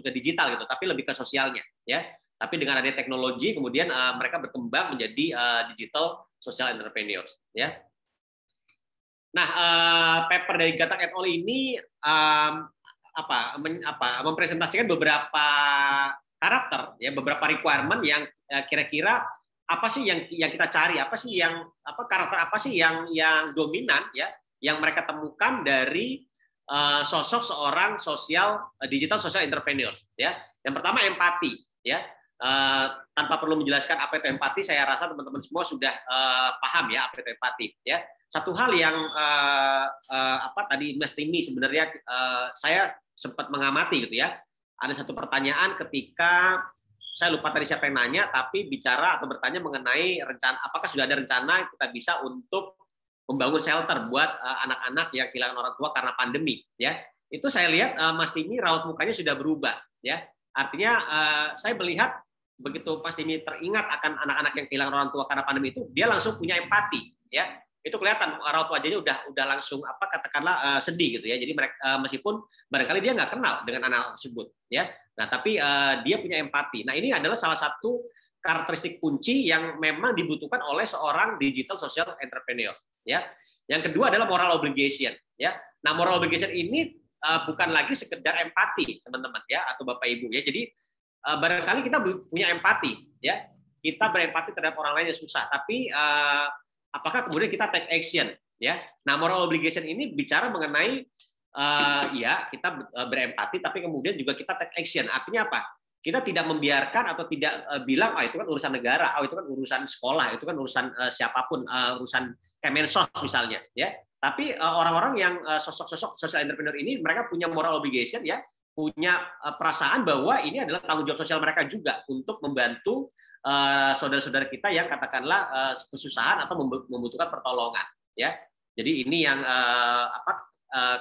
ke digital gitu, tapi lebih ke sosialnya ya. Tapi dengan adanya teknologi kemudian mereka berkembang menjadi digital social entrepreneurs ya. Nah, paper dari Gatak et al. Ini mempresentasikan beberapa karakter ya, beberapa requirement yang kira-kira apa sih yang kita cari, karakter apa sih yang dominan ya, yang mereka temukan dari sosok seorang digital social entrepreneurs ya. Yang pertama empati ya. Tanpa perlu menjelaskan apa itu empati, saya rasa teman-teman semua sudah paham ya apa itu empati ya. Satu hal yang tadi Mas Timi sebenarnya saya sempat mengamati gitu ya. Ada satu pertanyaan ketika saya lupa tadi siapa yang nanya, tapi bicara atau bertanya mengenai rencana, apakah sudah ada rencana kita bisa untuk membangun shelter buat anak-anak yang kehilangan orang tua karena pandemi ya. Itu saya lihat Mas Timi raut mukanya sudah berubah ya. Artinya saya melihat begitu Mas Timi teringat akan anak-anak yang kehilangan orang tua karena pandemi itu, dia langsung punya empati ya. Itu kelihatan raut wajahnya udah langsung katakanlah sedih gitu ya. Jadi mereka meskipun barangkali dia nggak kenal dengan anak tersebut ya. Nah, tapi dia punya empati. Nah, ini adalah salah satu karakteristik kunci yang memang dibutuhkan oleh seorang digital social entrepreneur ya. Yang kedua adalah moral obligation ya. Nah, moral obligation ini bukan lagi sekedar empati teman-teman ya, atau Bapak Ibu ya. Jadi barangkali kita punya empati ya. Kita berempati terhadap orang lain yang susah, tapi apakah kemudian kita take action ya. Nah, moral obligation ini bicara mengenai ya kita berempati, tapi kemudian juga kita take action. Artinya apa? Kita tidak membiarkan atau tidak bilang, itu kan urusan negara, itu kan urusan sekolah, itu kan urusan siapapun, urusan Kemensos misalnya, ya. Tapi orang-orang yang sosok-sosok social entrepreneur ini, mereka punya moral obligation, ya, punya perasaan bahwa ini adalah tanggung jawab sosial mereka juga untuk membantu saudara-saudara kita yang katakanlah kesusahan atau membutuhkan pertolongan, ya. Jadi ini yang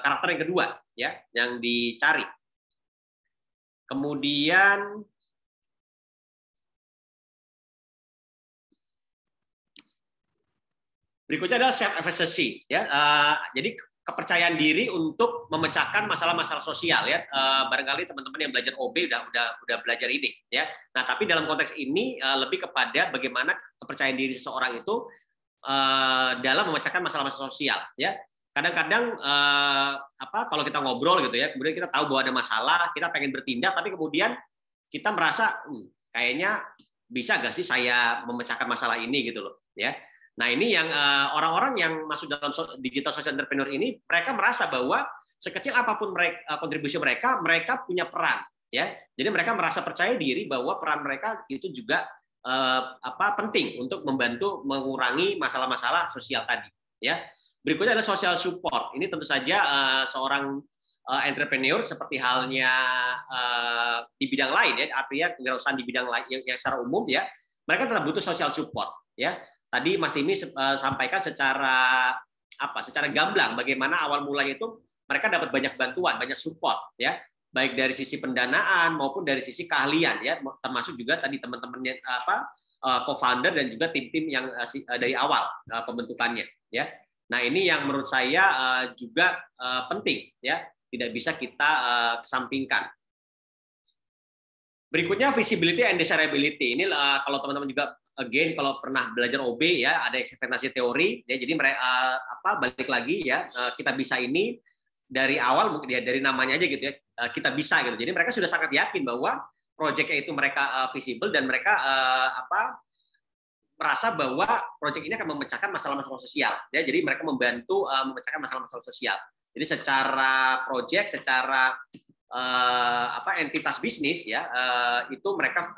karakter yang kedua, ya, yang dicari. Kemudian berikutnya adalah self efficacy, ya. Jadi kepercayaan diri untuk memecahkan masalah-masalah sosial, ya. Barangkali teman-teman yang belajar OB udah belajar ini, ya. Nah, tapi dalam konteks ini lebih kepada bagaimana kepercayaan diri seseorang itu dalam memecahkan masalah-masalah sosial, ya. Kadang-kadang kalau kita ngobrol gitu, ya, kemudian kita tahu bahwa ada masalah, kita pengen bertindak, tapi kemudian kita merasa kayaknya bisa nggak sih saya memecahkan masalah ini gitu loh, ya. Nah, ini yang orang-orang yang masuk dalam digital social entrepreneur ini, mereka merasa bahwa sekecil apapun kontribusi mereka punya peran, ya. Jadi mereka merasa percaya diri bahwa peran mereka itu juga penting untuk membantu mengurangi masalah-masalah sosial tadi, ya. Berikutnya adalah social support. Ini tentu saja seorang entrepreneur seperti halnya di bidang lain, ya, artinya kewirausahaan di bidang lain yang secara umum, ya, mereka tetap butuh social support, ya. Tadi Mas Timi sampaikan secara gamblang bagaimana awal mulanya itu mereka dapat banyak bantuan, banyak support, ya, baik dari sisi pendanaan maupun dari sisi keahlian, ya, termasuk juga tadi teman-temannya co-founder dan juga tim-tim yang dari awal pembentukannya, ya. Nah, ini yang menurut saya juga penting, ya, tidak bisa kita kesampingkan. Berikutnya visibility and desirability. Ini kalau teman-teman juga kalau pernah belajar OB, ya, ada ekspektasi teori, ya, jadi mereka balik lagi, ya, kita bisa ini dari awal mungkin, ya, dari namanya aja gitu, ya, kita bisa gitu. Jadi mereka sudah sangat yakin bahwa proyeknya itu mereka visible dan mereka merasa bahwa proyek ini akan memecahkan masalah-masalah sosial, ya. Jadi mereka membantu memecahkan masalah-masalah sosial. Jadi secara proyek, secara entitas bisnis, ya, itu mereka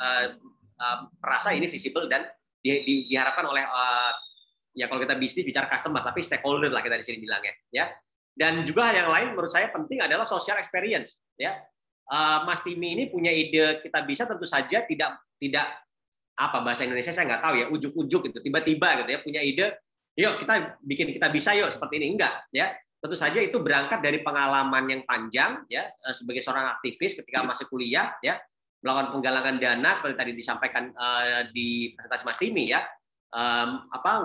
merasa ini visible dan diharapkan oleh ya, kalau kita bisnis bicara customer, tapi stakeholder lah kita di sini bilangnya, ya. Dan juga yang lain menurut saya penting adalah social experience, ya. Mas Timi ini punya ide kita bisa, tentu saja tidak bahasa Indonesia saya nggak tahu, ya, ujuk-ujuk gitu, tiba-tiba gitu, ya, punya ide, yuk kita bikin kita bisa yuk seperti ini, enggak, ya. Tentu saja itu berangkat dari pengalaman yang panjang, ya, sebagai seorang aktivis ketika masih kuliah, ya, melakukan penggalangan dana seperti tadi disampaikan di presentasi Mas Timi, ya,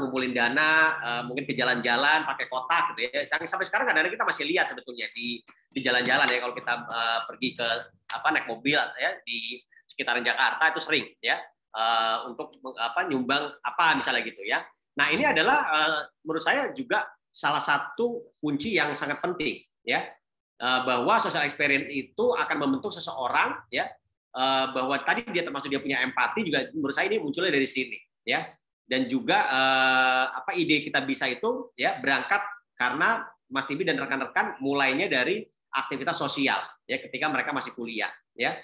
ngumpulin dana, mungkin ke jalan-jalan pakai kotak gitu, ya. Sampai sekarang kadang-kadang kita masih lihat sebetulnya di jalan-jalan, ya, kalau kita pergi ke naik mobil, ya, di sekitaran Jakarta itu sering, ya, untuk nyumbang misalnya gitu, ya. Nah, ini adalah menurut saya juga salah satu kunci yang sangat penting, ya, bahwa social experience itu akan membentuk seseorang, ya, bahwa tadi dia termasuk dia punya empati juga, menurut saya ini munculnya dari sini, ya. Dan juga ide kita bisa itu, ya, berangkat karena Mas Tibi dan rekan-rekan mulainya dari aktivitas sosial, ya, ketika mereka masih kuliah, ya.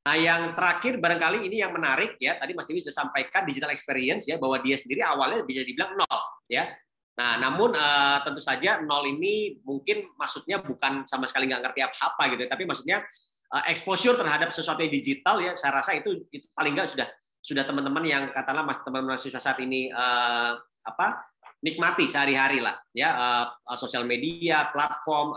Nah, yang terakhir barangkali ini yang menarik, ya, tadi Mas Tibi sudah sampaikan digital experience, ya, bahwa dia sendiri awalnya bisa dibilang 0, ya. Nah, namun tentu saja 0 ini mungkin maksudnya bukan sama sekali nggak ngerti apa-apa gitu, tapi maksudnya exposure terhadap sesuatu yang digital, ya, saya rasa itu paling nggak sudah teman-teman yang katakanlah teman-teman mahasiswa saat ini nikmati sehari-hari lah, ya, sosial media, platform,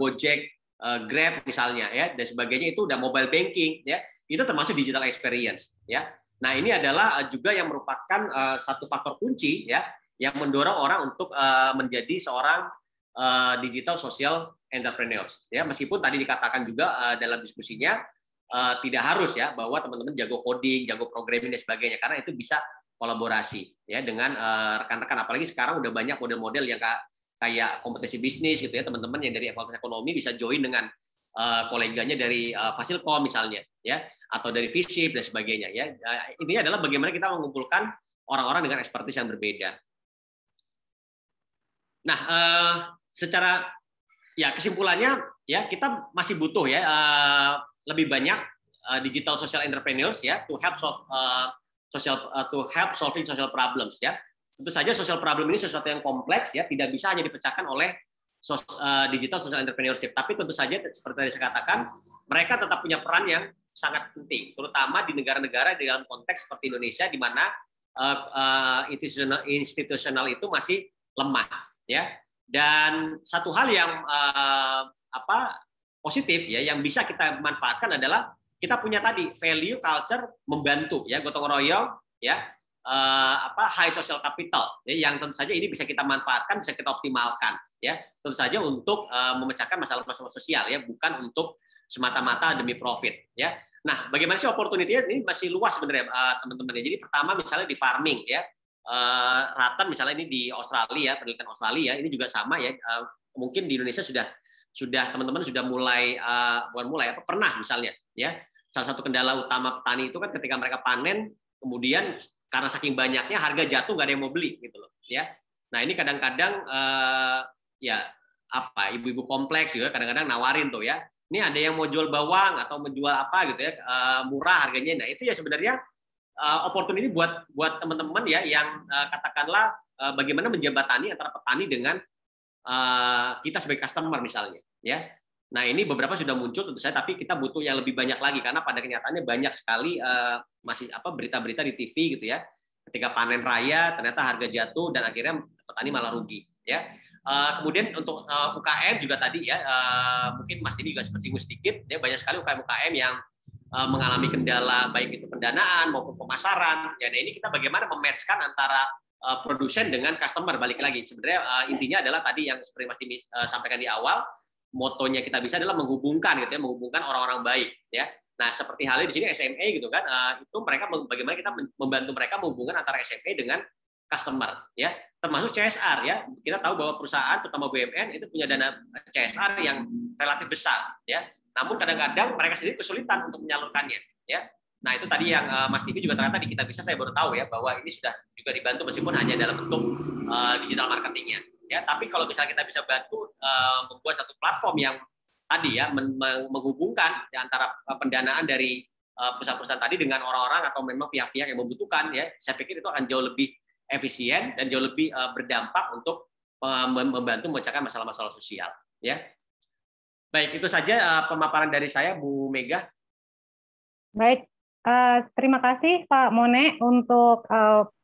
Gojek, Grab misalnya, ya, dan sebagainya, itu udah mobile banking, ya, itu termasuk digital experience, ya. Nah, ini adalah juga yang merupakan satu faktor kunci, ya, yang mendorong orang untuk menjadi seorang digital social entrepreneurs, ya. Meskipun tadi dikatakan juga dalam diskusinya tidak harus, ya, bahwa teman-teman jago coding, jago programming dan sebagainya, karena itu bisa kolaborasi, ya, dengan rekan-rekan. Apalagi sekarang udah banyak model-model yang kayak kompetisi bisnis gitu, ya, teman-teman yang dari fakultas ekonomi bisa join dengan koleganya dari Fasilkom misalnya, ya, atau dari Visip dan sebagainya, ya. Intinya adalah bagaimana kita mengumpulkan orang-orang dengan expertise yang berbeda. Nah, secara Ya, kesimpulannya ya kita masih butuh ya lebih banyak digital social entrepreneurs ya to help solving social problems ya. Tentu saja social problem ini sesuatu yang kompleks ya, tidak bisa hanya dipecahkan oleh digital social entrepreneurship. Tapi tentu saja seperti tadi saya katakan, mereka tetap punya peran yang sangat penting, terutama di negara-negara di dalam konteks seperti Indonesia di mana institusional itu masih lemah ya. Dan satu hal yang positif ya yang bisa kita manfaatkan adalah kita punya tadi value culture membantu ya, gotong royong ya, high social capital ya, yang tentu saja ini bisa kita manfaatkan, bisa kita optimalkan ya, tentu saja untuk memecahkan masalah-masalah sosial ya, bukan untuk semata-mata demi profit ya. Nah, bagaimana sih opportunity-nya? Ini masih luas sebenarnya teman-teman. Jadi pertama misalnya di farming ya. Ratan misalnya ini di Australia, penelitian Australia ini juga sama ya, mungkin di Indonesia sudah teman-teman sudah mulai pernah misalnya ya, salah satu kendala utama petani itu kan ketika mereka panen kemudian karena saking banyaknya harga jatuh nggak ada yang mau beli gitu loh ya. Nah ini kadang-kadang ibu-ibu kompleks juga kadang-kadang nawarin tuh ya, ini ada yang mau jual bawang atau menjual apa gitu ya, murah harganya. Nah itu ya sebenarnya opportunity buat teman-teman ya yang katakanlah bagaimana menjembatani antara petani dengan kita sebagai customer misalnya ya. Nah ini beberapa sudah muncul tentu saja, tapi kita butuh yang lebih banyak lagi karena pada kenyataannya banyak sekali masih berita-berita di TV gitu ya, ketika panen raya ternyata harga jatuh dan akhirnya petani malah rugi ya. Kemudian untuk UKM juga tadi ya, mungkin Mas Dini juga singgung sedikit ya, banyak sekali UKM yang mengalami kendala baik itu pendanaan maupun pemasaran ya. Nah ini kita bagaimana mematchkan antara produsen dengan customer. Balik lagi sebenarnya intinya adalah tadi yang seperti Mas Dini sampaikan di awal, motonya kita bisa adalah menghubungkan gitu ya, menghubungkan orang-orang baik ya. Nah seperti halnya di sini SME gitu kan, itu mereka bagaimana kita membantu mereka menghubungkan antara SME dengan customer ya, termasuk CSR ya. Kita tahu bahwa perusahaan terutama BUMN itu punya dana CSR yang relatif besar ya. Namun kadang-kadang mereka sendiri kesulitan untuk menyalurkannya ya. Nah itu tadi yang Mas TV juga ternyata di Kita Bisa saya baru tahu ya, bahwa ini sudah juga dibantu meskipun hanya dalam bentuk digital marketingnya ya. Tapi kalau misalnya kita bisa bantu membuat satu platform yang tadi ya menghubungkan ya, antara pendanaan dari perusahaan-perusahaan tadi dengan orang-orang atau memang pihak-pihak yang membutuhkan ya, saya pikir itu akan jauh lebih efisien dan jauh lebih berdampak untuk membantu memecahkan masalah-masalah sosial ya. Baik, itu saja pemaparan dari saya, Bu Mega. Baik, terima kasih Pak Mone untuk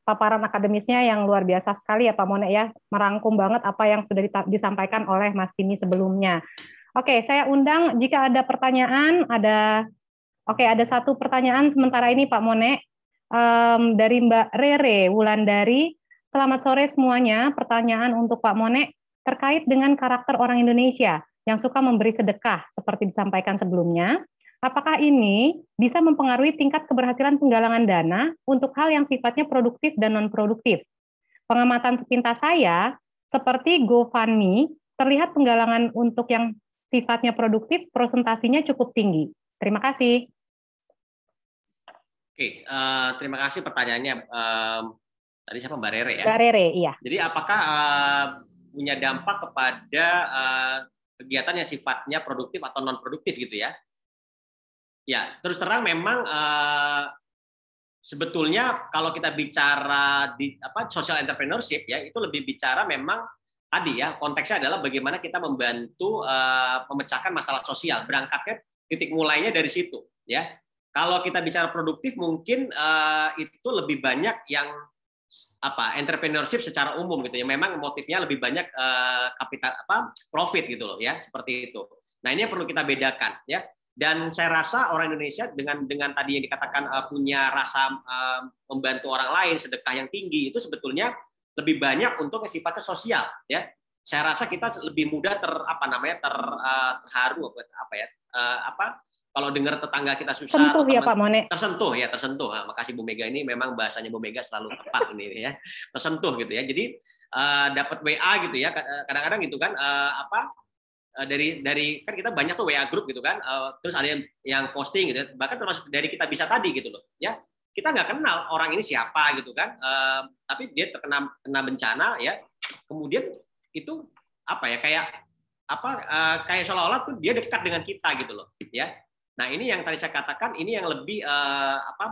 paparan akademisnya yang luar biasa sekali ya Pak Mone ya, merangkum banget apa yang sudah disampaikan oleh Mas Timi sebelumnya. Oke, saya undang jika ada pertanyaan, ada satu pertanyaan sementara ini Pak Mone, dari Mbak Rere Wulandari. Selamat sore semuanya, pertanyaan untuk Pak Mone terkait dengan karakter orang Indonesia yang suka memberi sedekah seperti disampaikan sebelumnya. Apakah ini bisa mempengaruhi tingkat keberhasilan penggalangan dana untuk hal yang sifatnya produktif dan non-produktif? Pengamatan sepintas saya, seperti GoFundMe, terlihat penggalangan untuk yang sifatnya produktif, presentasinya cukup tinggi. Terima kasih. Oke, terima kasih pertanyaannya. Tadi siapa, Mbak Rere ya? Mbak Rere, iya. Jadi apakah punya dampak kepada kegiatan yang sifatnya produktif atau non produktif gitu ya? Ya, terus terang memang sebetulnya kalau kita bicara di social entrepreneurship ya, itu lebih bicara memang tadi ya, konteksnya adalah bagaimana kita membantu memecahkan masalah sosial. Berangkatnya titik mulainya dari situ ya. Kalau kita bicara produktif mungkin itu lebih banyak yang entrepreneurship secara umum gitu ya, memang motifnya lebih banyak kapital profit gitu loh ya, seperti itu. Nah ini yang perlu kita bedakan ya, dan saya rasa orang Indonesia dengan tadi yang dikatakan punya rasa membantu orang lain, sedekah yang tinggi, itu sebetulnya lebih banyak untuk sifatnya sosial ya. Saya rasa kita lebih mudah terharu kalau dengar tetangga kita susah, tersentuh ya Pak Mone. Tersentuh. Makasih Bu Mega, ini memang bahasanya Bu Mega selalu tepat ini ya. Tersentuh gitu ya. Jadi dapat WA gitu ya. Kadang-kadang gitu kan dari kan kita banyak tuh WA grup gitu kan. Terus ada yang posting gitu ya. Bahkan termasuk dari Kita Bisa tadi gitu loh ya. Kita nggak kenal orang ini siapa gitu kan. Tapi dia kena bencana ya. Kemudian itu kayak kayak seolah-olah tuh dia dekat dengan kita gitu loh, ya. Nah, ini yang tadi saya katakan, ini yang lebih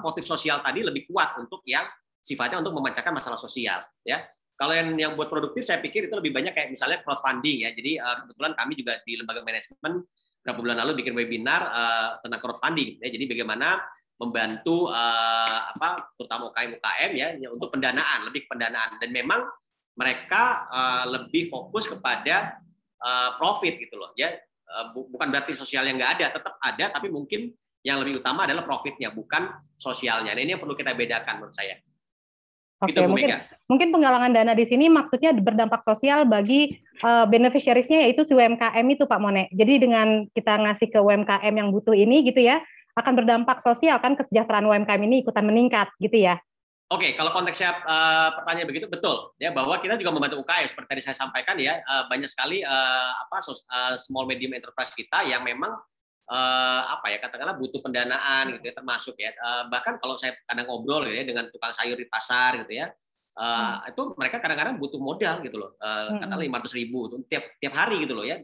motif sosial tadi lebih kuat untuk yang sifatnya untuk memecahkan masalah sosial, ya. Kalau yang buat produktif, saya pikir itu lebih banyak kayak misalnya crowdfunding, ya. Jadi kebetulan kami juga di lembaga manajemen beberapa bulan lalu bikin webinar tentang crowdfunding, ya. Jadi bagaimana membantu terutama UKM ya untuk pendanaan, lebih ke pendanaan, dan memang mereka lebih fokus kepada profit gitu loh, ya. Bukan berarti sosialnya nggak ada, tetap ada, tapi mungkin yang lebih utama adalah profitnya, bukan sosialnya. Nah, ini yang perlu kita bedakan menurut saya. Oke, gitu, mungkin penggalangan dana di sini maksudnya berdampak sosial bagi beneficiaries-nya, yaitu si UMKM itu, Pak Mone. Jadi dengan kita ngasih ke UMKM yang butuh ini gitu ya, akan berdampak sosial kan, kesejahteraan UMKM ini ikutan meningkat gitu ya. Oke, kalau konteksnya pertanyaan begitu betul ya, bahwa kita juga membantu UKM seperti tadi saya sampaikan ya, banyak sekali small medium enterprise kita yang memang katakanlah butuh pendanaan gitu ya, termasuk ya, bahkan kalau saya kadang ngobrol gitu ya dengan tukang sayur di pasar gitu ya, itu mereka kadang-kadang butuh modal gitu loh, katakanlah 500.000 tiap hari gitu loh ya,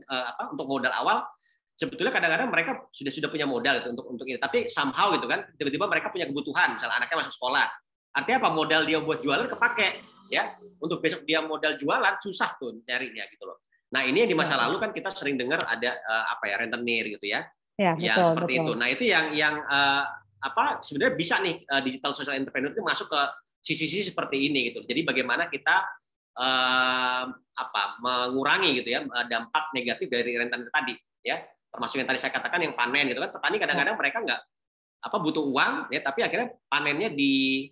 untuk modal awal. Sebetulnya kadang-kadang mereka sudah punya modal gitu untuk ini, tapi somehow gitu kan tiba-tiba mereka punya kebutuhan, misalnya anaknya masuk sekolah, artinya apa, modal dia buat jualan kepake ya, untuk besok dia modal jualan susah tuh nyarinya gitu loh. Nah, ini yang di masa lalu kan kita sering dengar ada rentenir gitu ya. Ya, betul, seperti betul. Itu. Nah, itu yang sebenarnya bisa nih digital social entrepreneur itu masuk ke sisi-sisi seperti ini gitu. Jadi bagaimana kita mengurangi gitu ya dampak negatif dari rentenir tadi ya. Termasuk yang tadi saya katakan yang panen gitu kan. Petani kadang-kadang mereka nggak butuh uang ya, tapi akhirnya panennya di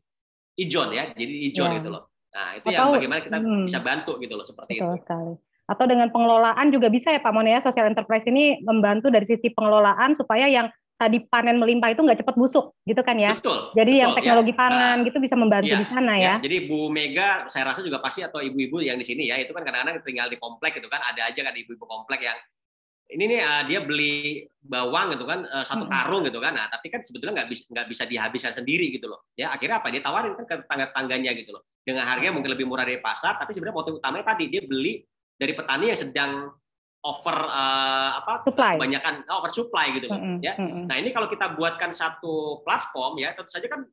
ijon ya. Jadi ijon gitu loh. Nah, itu yang bagaimana kita bisa bantu gitu loh, seperti betul itu. Sekali. Atau dengan pengelolaan juga bisa ya Pak Mone ya, social enterprise ini membantu dari sisi pengelolaan supaya yang tadi panen melimpah itu nggak cepat busuk gitu kan ya. Betul. Jadi betul, yang teknologi ya. pangan gitu bisa membantu di sana ya. Jadi Bu Mega saya rasa juga pasti, atau ibu-ibu yang di sini ya, itu kan kadang-kadang tinggal di komplek gitu kan, ada aja kan ibu-ibu komplek yang ini nih dia beli bawang gitu kan, satu karung gitu kan, nah tapi kan sebetulnya nggak bisa dihabiskan sendiri gitu loh ya, akhirnya dia tawarin kan ke tetangga-tangganya gitu loh dengan harga mungkin lebih murah dari pasar, tapi sebenarnya motif utamanya tadi dia beli dari petani yang sedang kebanyakan oversupply gitu loh ya. Nah, ini kalau kita buatkan satu platform ya, tentu saja kan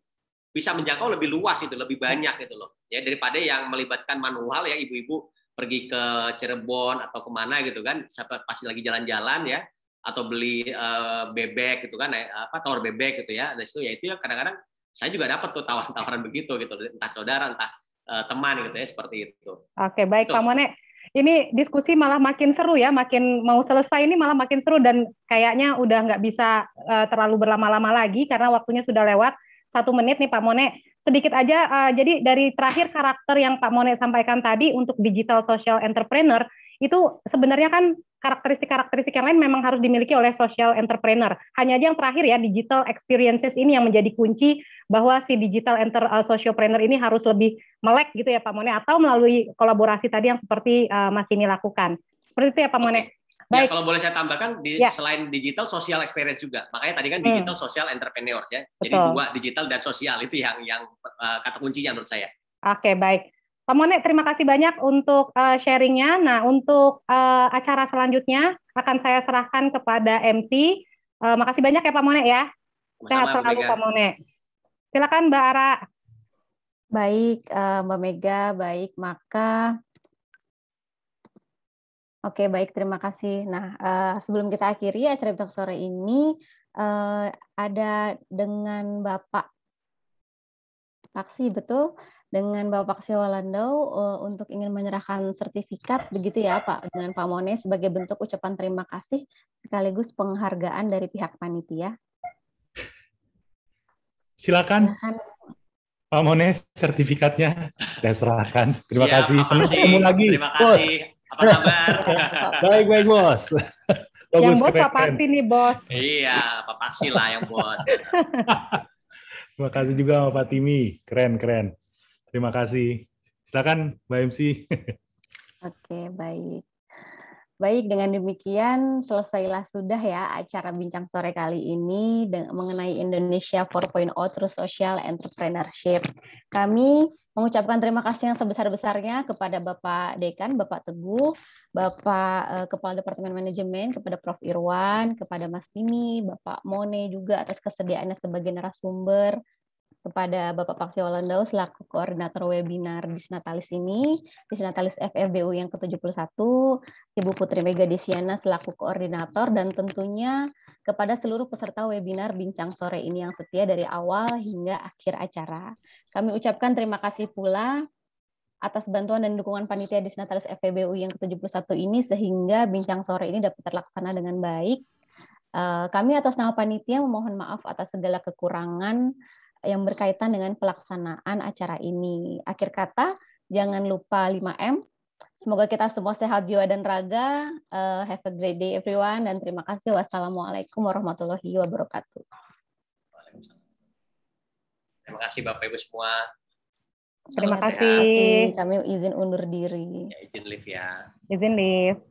bisa menjangkau lebih luas itu, lebih banyak gitu loh ya, daripada yang melibatkan manual ya, ibu-ibu pergi ke Cirebon atau kemana gitu kan, pasti lagi jalan-jalan ya, atau beli bebek gitu kan, telur bebek gitu ya. Dari situ ya itu ya kadang-kadang saya juga dapat tuh tawaran begitu gitu, entah saudara entah teman gitu ya, seperti itu. Oke, baik Pak Mone. Ini diskusi malah makin seru ya, makin mau selesai ini malah makin seru, dan kayaknya udah nggak bisa terlalu berlama-lama lagi karena waktunya sudah lewat 1 menit nih Pak Mone. Sedikit aja, jadi dari terakhir karakter yang Pak Mone sampaikan tadi untuk digital social entrepreneur, itu sebenarnya kan karakteristik-karakteristik yang lain memang harus dimiliki oleh social entrepreneur. Hanya aja yang terakhir ya, digital experiences ini yang menjadi kunci bahwa si digital socialpreneur ini harus lebih melek gitu ya Pak Mone, atau melalui kolaborasi tadi yang seperti Mas Timi lakukan. Seperti itu ya Pak Mone. Baik. Ya, kalau boleh saya tambahkan, selain digital, social experience juga. Makanya tadi kan digital social entrepreneurs ya. Betul. Jadi 2, digital dan sosial, itu yang kata kuncinya menurut saya. Oke, baik. Pak Mone, terima kasih banyak untuk sharingnya. Nah, untuk acara selanjutnya akan saya serahkan kepada MC. Makasih banyak ya Pak Mone ya. Sehat selalu Pak Mone. Silakan Mbak Ara. Baik, Mbak Mega, baik, maka oke, baik, terima kasih. Nah, sebelum kita akhiri acara Bincang Sore ini, ada dengan Bapak Paksi, betul? Dengan Bapak Paksi Walandau untuk ingin menyerahkan sertifikat, begitu ya Pak, dengan Pak Mone sebagai bentuk ucapan terima kasih sekaligus penghargaan dari pihak panitia. Silakan. Pak Mone, sertifikatnya saya serahkan. Terima kasih. Senang ketemu lagi. Terima kasih. Apa kabar? Baik, Bos. Bagus, yang Bos Pak Paksi nih, Bos. Iya, Pak Paksi lah yang Bos. Terima kasih juga sama Pak Timi. Keren. Terima kasih. Silakan Mbak MC. Oke, baik. Baik, dengan demikian selesailah sudah ya acara Bincang Sore kali ini mengenai Indonesia 4.0 through Social Entrepreneurship. Kami mengucapkan terima kasih yang sebesar-besarnya kepada Bapak Dekan, Bapak Teguh, Bapak Kepala Departemen Manajemen, kepada Prof. Irwan, kepada Mas Timi, Bapak Mone juga atas kesediaannya sebagai narasumber, kepada Bapak Paksi Walandau selaku koordinator webinar Disnatalis ini, Disnatalis FEBU yang ke-71, Ibu Putri Mega Desiana selaku koordinator, dan tentunya kepada seluruh peserta webinar Bincang Sore ini yang setia dari awal hingga akhir acara. Kami ucapkan terima kasih pula atas bantuan dan dukungan panitia Disnatalis FEBU yang ke-71 ini sehingga Bincang Sore ini dapat terlaksana dengan baik. Kami atas nama panitia memohon maaf atas segala kekurangan yang berkaitan dengan pelaksanaan acara ini. Akhir kata, jangan lupa 5M. Semoga kita semua sehat jiwa dan raga. Have a great day everyone, dan terima kasih. Wassalamualaikum warahmatullahi wabarakatuh. Terima kasih Bapak Ibu semua. Terima kasih. Kami izin undur diri. Ya, izin live ya. Izin live.